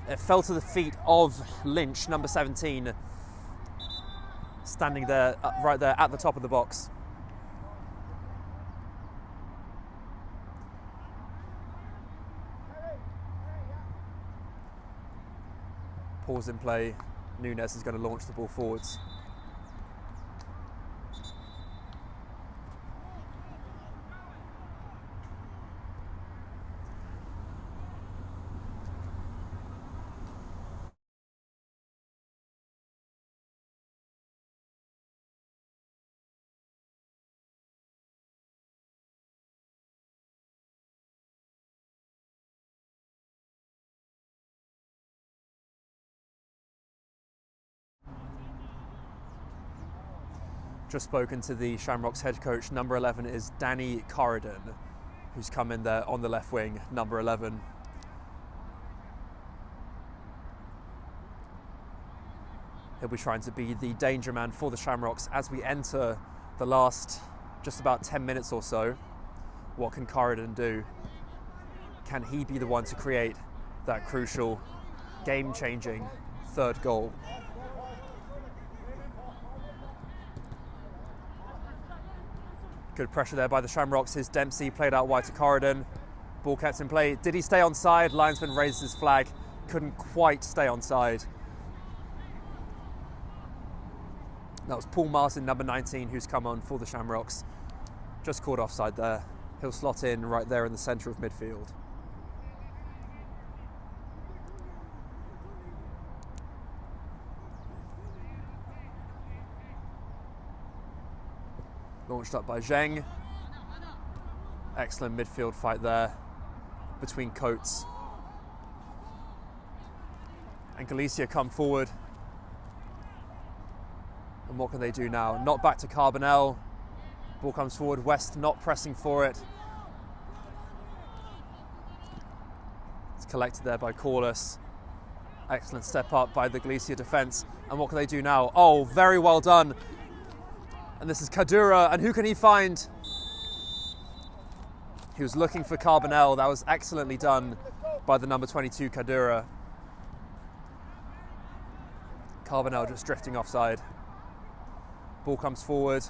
S5: It fell to the feet of Lynch, number 17, standing there, right there at the top of the box. Pause in play. Nunes is going to launch the ball forwards. Just spoken to the Shamrocks head coach. Number 11 is Danny Corridon, who's come in there on the left wing, number 11. He'll be trying to be the danger man for the Shamrocks as we enter the last just about 10 minutes or so. What can Corridon do? Can he be the one to create that crucial, game-changing third goal? Good pressure there by the Shamrocks. Here's Dempsey, played out wide to Corridon. Ball kept in play. Did he stay onside? Linesman raises his flag. Couldn't quite stay onside. That was Paul Martin, number 19, who's come on for the Shamrocks. Just caught offside there. He'll slot in right there in the centre of midfield. Launched up by Zheng. Excellent midfield fight there between Coates. And Galicia come forward. And what can they do now? Not back to Carbonell. Ball comes forward. West not pressing for it. It's collected there by Corliss. Excellent step up by the Galicia defence. And what can they do now? Oh, very well done. And this is Kadura. And who can he find? He was looking for Carbonell. That was excellently done by the number 22, Kadura. Carbonell just drifting offside. Ball comes forward.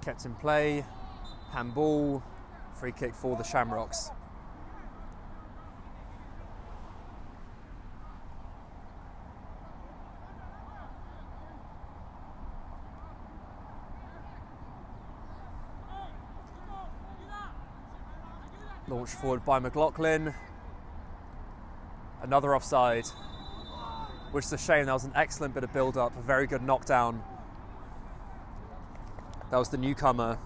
S5: Kept in play. Handball. Free kick for the Shamrocks. Launched forward by McLaughlin. Another offside, which is a shame. That was an excellent bit of build-up, a very good knockdown. That was the newcomer,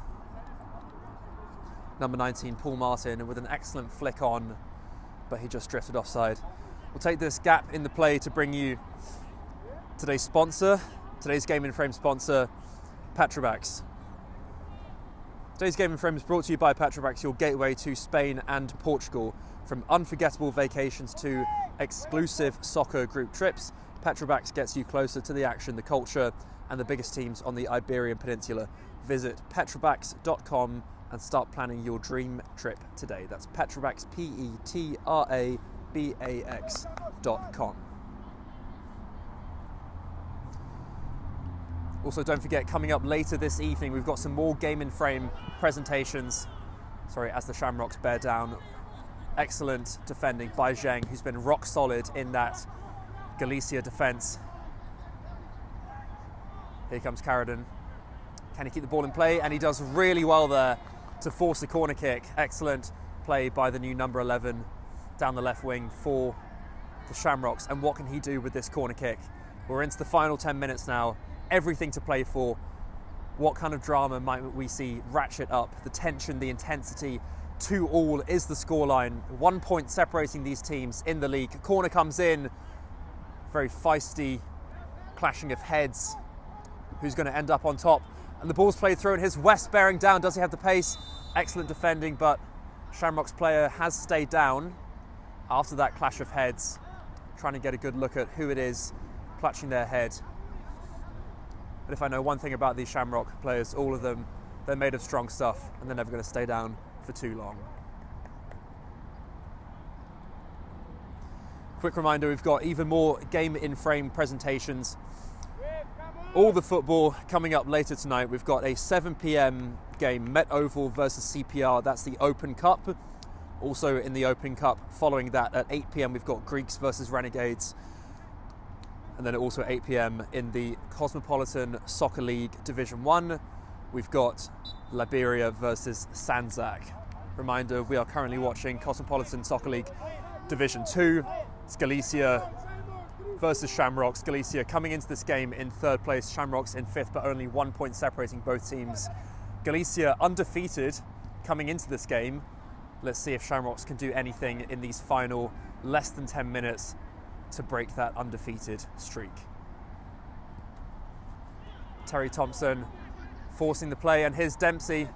S5: number 19, Paul Martin, with an excellent flick on, but he just drifted offside. We'll take this gap in the play to bring you today's sponsor, today's Game in Frame sponsor, Petrobax. Today's Game in Frame is brought to you by Petrobax, your gateway to Spain and Portugal. From unforgettable vacations to exclusive soccer group trips, Petrobax gets you closer to the action, the culture, and the biggest teams on the Iberian Peninsula. Visit petrobax.com and start planning your dream trip today. That's Petrobax, Petrabax.com. Also, don't forget, coming up later this evening, we've got some more Game in Frame presentations. Sorry, as the Shamrocks bear down. Excellent defending by Zheng, who's been rock solid in that Galicia defence. Here comes Corridon. Can he keep the ball in play? And he does really well there to force a corner kick. Excellent play by the new number 11 down the left wing for the Shamrocks. And what can he do with this corner kick? We're into the final 10 minutes now. Everything to play for. What kind of drama might we see ratchet up? The tension, the intensity. 2-2 is the scoreline. 1 point separating these teams in the league. Corner comes in. Very feisty clashing of heads. Who's going to end up on top? And the ball's played through, and here's West bearing down. Does he have the pace? Excellent defending, but Shamrock's player has stayed down after that clash of heads. Trying to get a good look at who it is clutching their head. But if I know one thing about these Shamrock players, all of them, they're made of strong stuff, and they're never going to stay down for too long. Quick reminder, we've got even more Game in Frame presentations. All the football coming up later tonight. We've got a 7 p.m. game, Met Oval versus CPR. That's the Open Cup. Also in the Open Cup, following that at 8 p.m. we've got Greeks versus Renegades. And then also at 8 p.m. in the Cosmopolitan Soccer League Division 1, we've got Liberia versus Sanzak. Reminder, we are currently watching Cosmopolitan Soccer League Division 2. It's Galicia versus Shamrocks. Galicia coming into this game in third place, Shamrocks in fifth, but only 1 point separating both teams. Galicia undefeated coming into this game, Let's see if Shamrocks can do anything in these final less than 10 minutes to break that undefeated streak. Terry Thompson forcing the play, and here's Dempsey.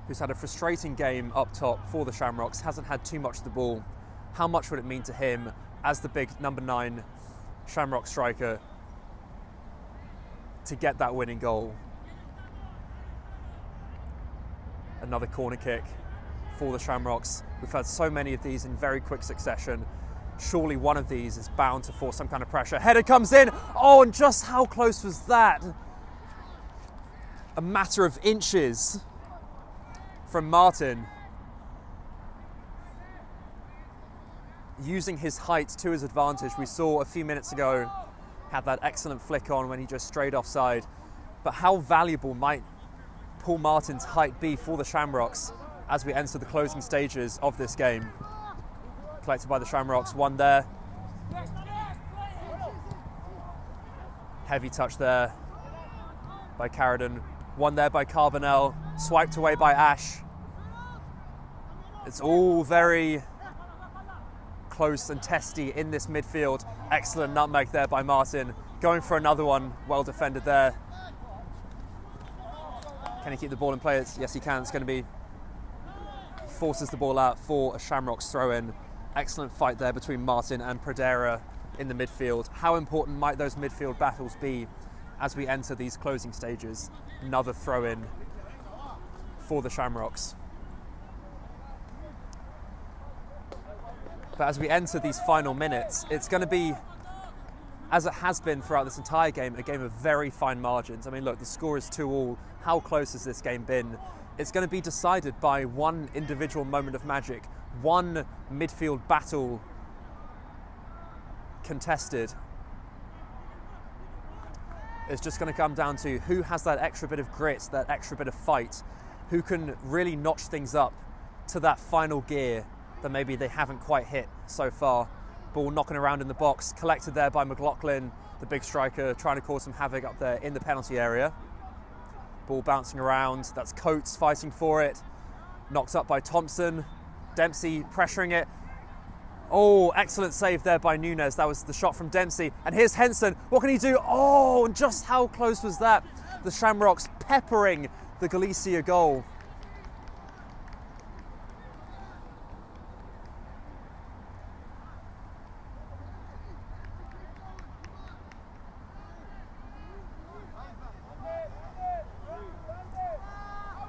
S5: Who's had a frustrating game up top for the Shamrocks, hasn't had too much of the ball. How much would it mean to him as the big number 9 Shamrock striker to get that winning goal? Another corner kick for the Shamrocks. We've had so many of these in very quick succession. Surely one of these is bound to force some kind of pressure. Header comes in. Oh, and just how close was that? A matter of inches from Martin. Using his height to his advantage. We saw a few minutes ago, had that excellent flick on when he just strayed offside. But how valuable might Paul Martin's height be for the Shamrocks as we enter the closing stages of this game? Collected by the Shamrocks, one there. Heavy touch there by Carradine. One there by Carbonell, swiped away by Ash. It's all very close and testy in this midfield. Excellent nutmeg there by Martin. Going for another one, well defended there. Can he keep the ball in play? Yes, he can. It's going to be, forces the ball out for a Shamrocks throw-in. Excellent fight there between Martin and Pradera in the midfield. How important might those midfield battles be as we enter these closing stages? Another throw-in for the Shamrocks. But as we enter these final minutes, it's going to be, as it has been throughout this entire game, a game of very fine margins. I mean, look, the score is 2-2. How close has this game been? It's going to be decided by one individual moment of magic, one midfield battle contested. It's just going to come down to who has that extra bit of grit, that extra bit of fight, who can really notch things up to that final gear that maybe they haven't quite hit so far. Ball knocking around in the box, collected there by McLaughlin, the big striker, trying to cause some havoc up there in the penalty area. Ball bouncing around, that's Coates fighting for it. Knocked up by Thompson. Dempsey pressuring it. Oh, excellent save there by Nunes. That was the shot from Dempsey. And here's Henson. What can he do? Oh, and just how close was that? The Shamrocks peppering the Galicia goal.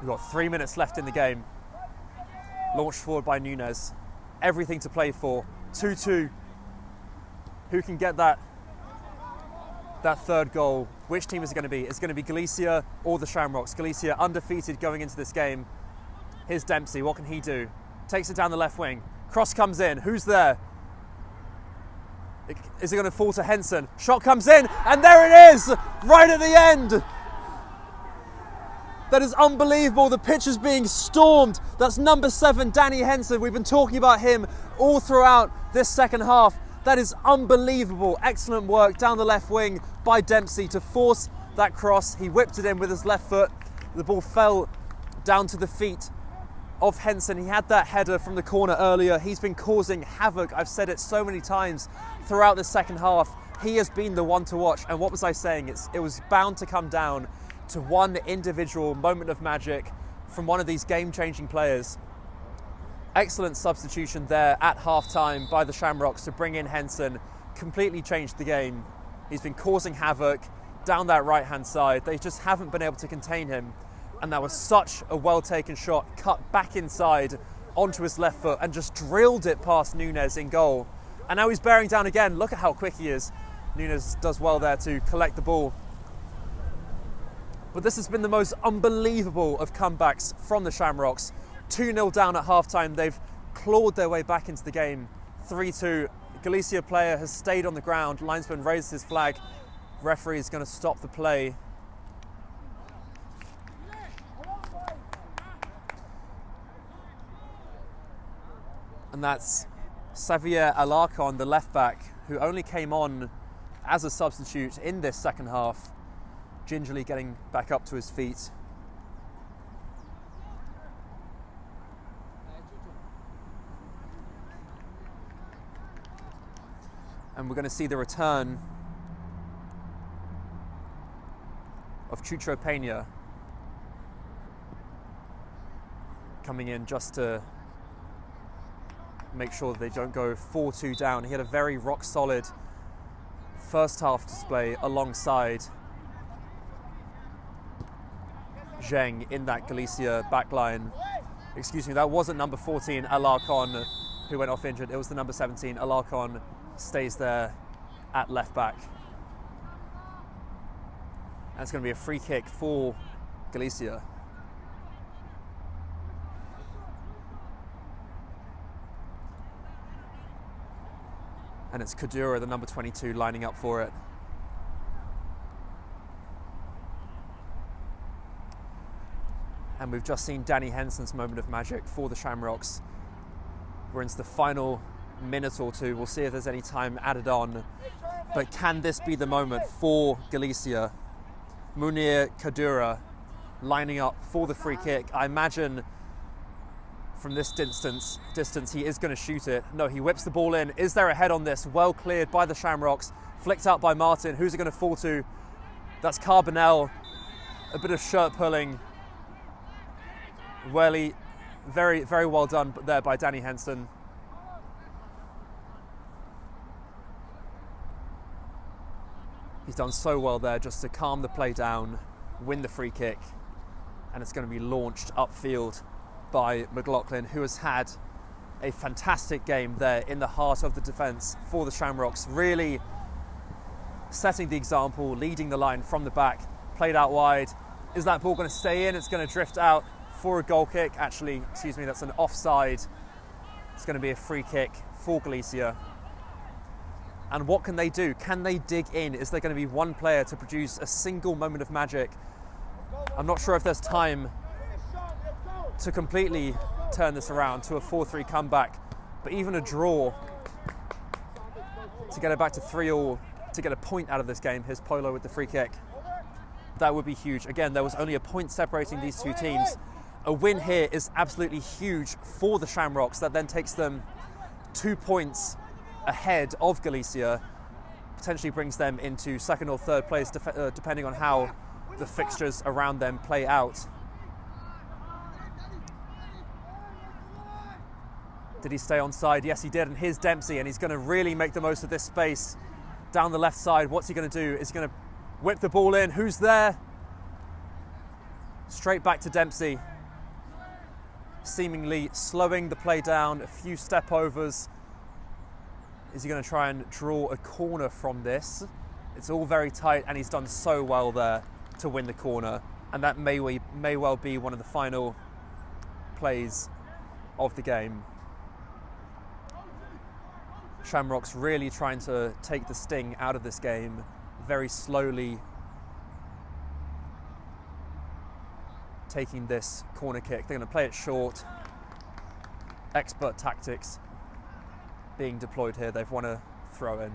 S5: We've got 3 minutes left in the game. Launched forward by Nunes. Everything to play for. 2-2. Who can get that third goal? Which team is it going to be? It's going to be Galicia or the Shamrocks. Galicia undefeated going into this game. Here's Dempsey. What can he do? Takes it down the left wing. Cross comes in. Who's there? Is it going to fall to Henson? Shot comes in, and there it is! Right at the end! That is unbelievable. The pitch is being stormed. That's number 7, Danny Henson. We've been talking about him all throughout this second half. That is unbelievable. Excellent work down the left wing by Dempsey to force that cross. He whipped it in with his left foot. The ball fell down to the feet of Henson. He had that header from the corner earlier. He's been causing havoc. I've said it so many times throughout the second half. He has been the one to watch. And what was I saying? It was bound to come down to one individual moment of magic from one of these game-changing players. Excellent substitution there at half-time by the Shamrocks to bring in Henson. Completely changed the game. He's been causing havoc down that right-hand side. They just haven't been able to contain him. And that was such a well-taken shot, cut back inside onto his left foot and just drilled it past Nunes in goal. And now he's bearing down again. Look at how quick he is. Nunes does well there to collect the ball. But this has been the most unbelievable of comebacks from the Shamrocks. 2-0 down at halftime. They've clawed their way back into the game. 3-2. Galicia player has stayed on the ground. Linesman raises his flag. Referee is going to stop the play. And that's Xavier Alarcon, the left back, who only came on as a substitute in this second half. gingerly getting back up to his feet. And we're going to see the return of Chucho Peña coming in just to make sure that they don't go 4-2 down. He had a very rock-solid first half display alongside Zheng in that Galicia backline. Excuse me, that wasn't number 14, Alarcon, who went off injured. It was the number 17, Alarcon, stays there at left back. And it's going to be a free kick for Galicia. And it's Kadura, the number 22, lining up for it. And we've just seen Danny Henson's moment of magic for the Shamrocks. We're into the final minute or two. We'll see if there's any time added on. But can this be the moment for Galicia? Munir Kadura lining up for the free kick. I imagine from this distance he is going to shoot it. No, he whips the ball in. Is there a head on this? Well cleared by the Shamrocks. Flicked out by Martin. Who's it going to fall to? That's Carbonell. A bit of shirt pulling. Very, very well done there by Danny Henson. He's done so well there just to calm the play down, win the free kick, and it's going to be launched upfield by McLaughlin, who has had a fantastic game there in the heart of the defence for the Shamrocks, really setting the example, leading the line from the back, played out wide. Is that ball going to stay in? It's going to drift out for a goal kick. Actually, excuse me, that's an offside. It's going to be a free kick for Galicia. And what can they do? Can they dig in? Is there going to be one player to produce a single moment of magic? I'm not sure if there's time to completely turn this around to a 4-3 comeback, but even a draw to get it back to 3-3, to get a point out of this game. Here's Polo with the free kick. That would be huge. Again, there was only a point separating these two teams. A win here is absolutely huge for the Shamrocks. That then takes them 2 points ahead of Galicia, potentially brings them into second or third place, depending on how the fixtures around them play out. Did he stay onside? Yes, he did. And here's Dempsey, and he's going to really make the most of this space down the left side. What's he going to do? Is he going to whip the ball in? Who's there? Straight back to Dempsey, seemingly slowing the play down, a few step overs. Is he going to try and draw a corner from this? It's all very tight, and he's done so well there to win the corner. And that may well be one of the final plays of the game. Shamrocks really trying to take the sting out of this game, very slowly taking this corner kick. They're going to play it short. Expert tactics being deployed here. They've won a throw in.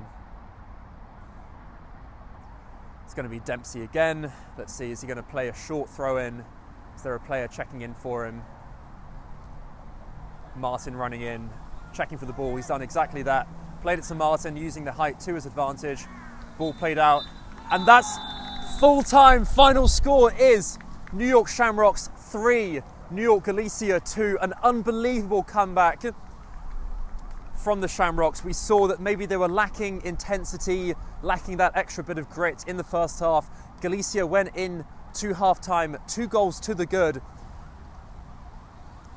S5: It's going to be Dempsey again. Let's see, is he going to play a short throw in? Is there a player checking in for him? Martin running in, checking for the ball. He's done exactly that. Played it to Martin, using the height to his advantage. Ball played out. And that's full time. Final score is New York Shamrocks 3, New York Galicia 2. An unbelievable comeback from the Shamrocks. We saw that maybe they were lacking intensity, lacking that extra bit of grit in the first half. Galicia went in to half-time, 2 goals to the good.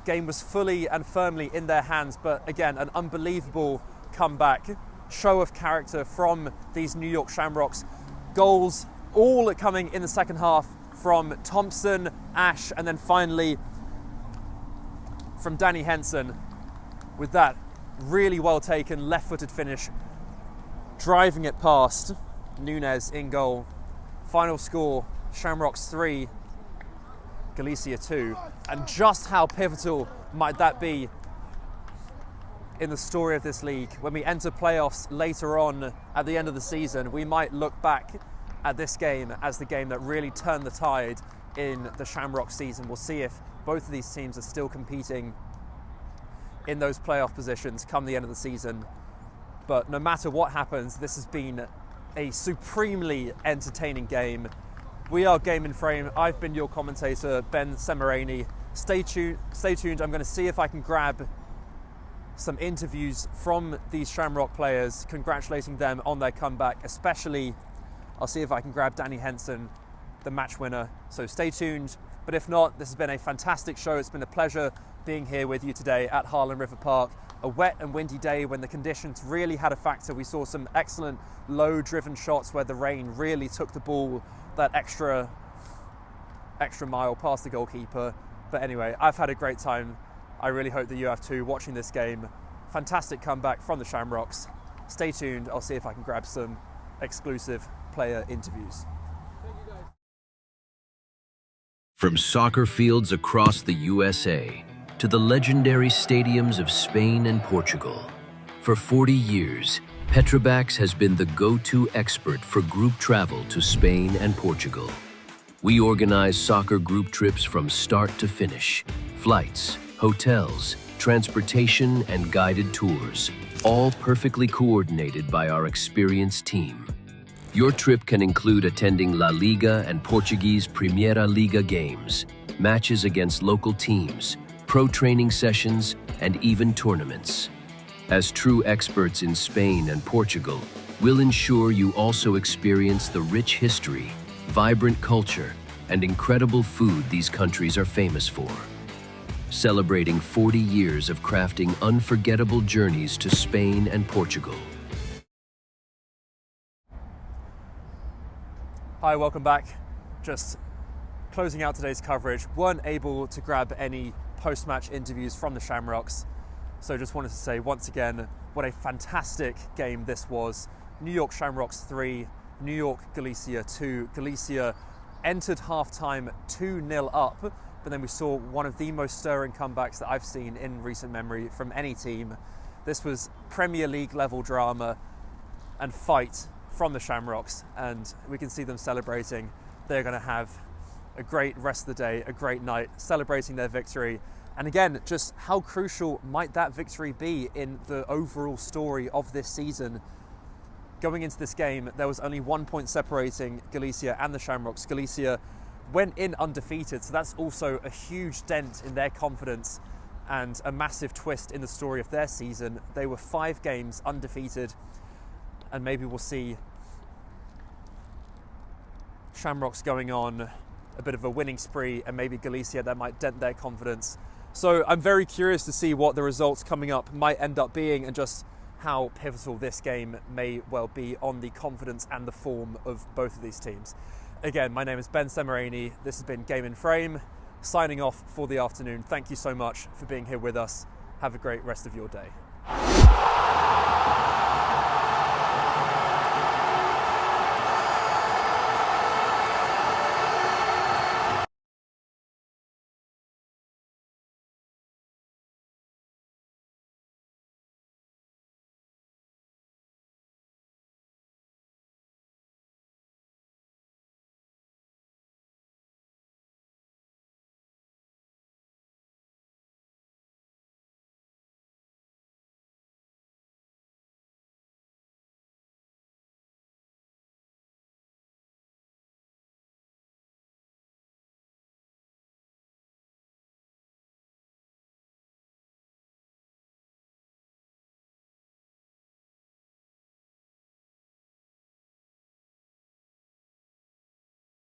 S5: Game was fully and firmly in their hands, but again, an unbelievable comeback, show of character from these New York Shamrocks. Goals all coming in the second half from Thompson, Ash, and then finally from Danny Henson with that really well taken left-footed finish, driving it past Nunez in goal. Final score, Shamrocks 3, Galicia 2. And just how pivotal might that be in the story of this league? When we enter playoffs later on at the end of the season, we might look back at this game as the game that really turned the tide in the Shamrocks season. We'll see if both of these teams are still competing in those playoff positions come the end of the season. But no matter what happens, this has been a supremely entertaining game. We are Game in Frame. I've been your commentator, Ben Semerani. Stay tuned. I'm going to see if I can grab some interviews from these Shamrock players, congratulating them on their comeback. Especially, I'll see if I can grab Danny Henson, the match winner. So stay tuned. But if not, this has been a fantastic show. It's been a pleasure being here with you today at Harlan River Park. A wet and windy day when the conditions really had a factor. We saw some excellent low-driven shots where the rain really took the ball that extra mile past the goalkeeper. But anyway, I've had a great time. I really hope that you have too watching this game. Fantastic comeback from the Shamrocks. Stay tuned. I'll see if I can grab some exclusive player interviews.
S4: From soccer fields across the USA to the legendary stadiums of Spain and Portugal, for 40 years, Petrobax has been the go-to expert for group travel to Spain and Portugal. We organize soccer group trips from start to finish, flights, hotels, transportation, and guided tours, all perfectly coordinated by our experienced team. Your trip can include attending La Liga and Portuguese Primeira Liga games, matches against local teams, pro training sessions, and even tournaments. As true experts in Spain and Portugal, we'll ensure you also experience the rich history, vibrant culture, and incredible food these countries are famous for. Celebrating 40 years of crafting unforgettable journeys to Spain and Portugal.
S5: Hi, welcome back. Just closing out today's coverage. Weren't able to grab any post-match interviews from the Shamrocks. So just wanted to say once again, what a fantastic game this was. New York Shamrocks 3, New York Galicia 2. Galicia entered halftime 2-0 up, but then we saw one of the most stirring comebacks that I've seen in recent memory from any team. This was Premier League level drama and fight from the Shamrocks, and we can see them celebrating. They're going to have a great rest of the day, a great night, celebrating their victory. And again, just how crucial might that victory be in the overall story of this season? Going into this game, there was only 1 point separating Galicia and the Shamrocks. Galicia went in undefeated, so that's also a huge dent in their confidence and a massive twist in the story of their season. They were 5 games undefeated, and maybe we'll see Shamrocks going on a bit of a winning spree, and maybe Galicia, that might dent their confidence. So I'm very curious to see what the results coming up might end up being, and just how pivotal this game may well be on the confidence and the form of both of these teams. Again, my name is Ben Semerani. This has been Game in Frame, signing off for the afternoon. Thank you so much for being here with us. Have a great rest of your day.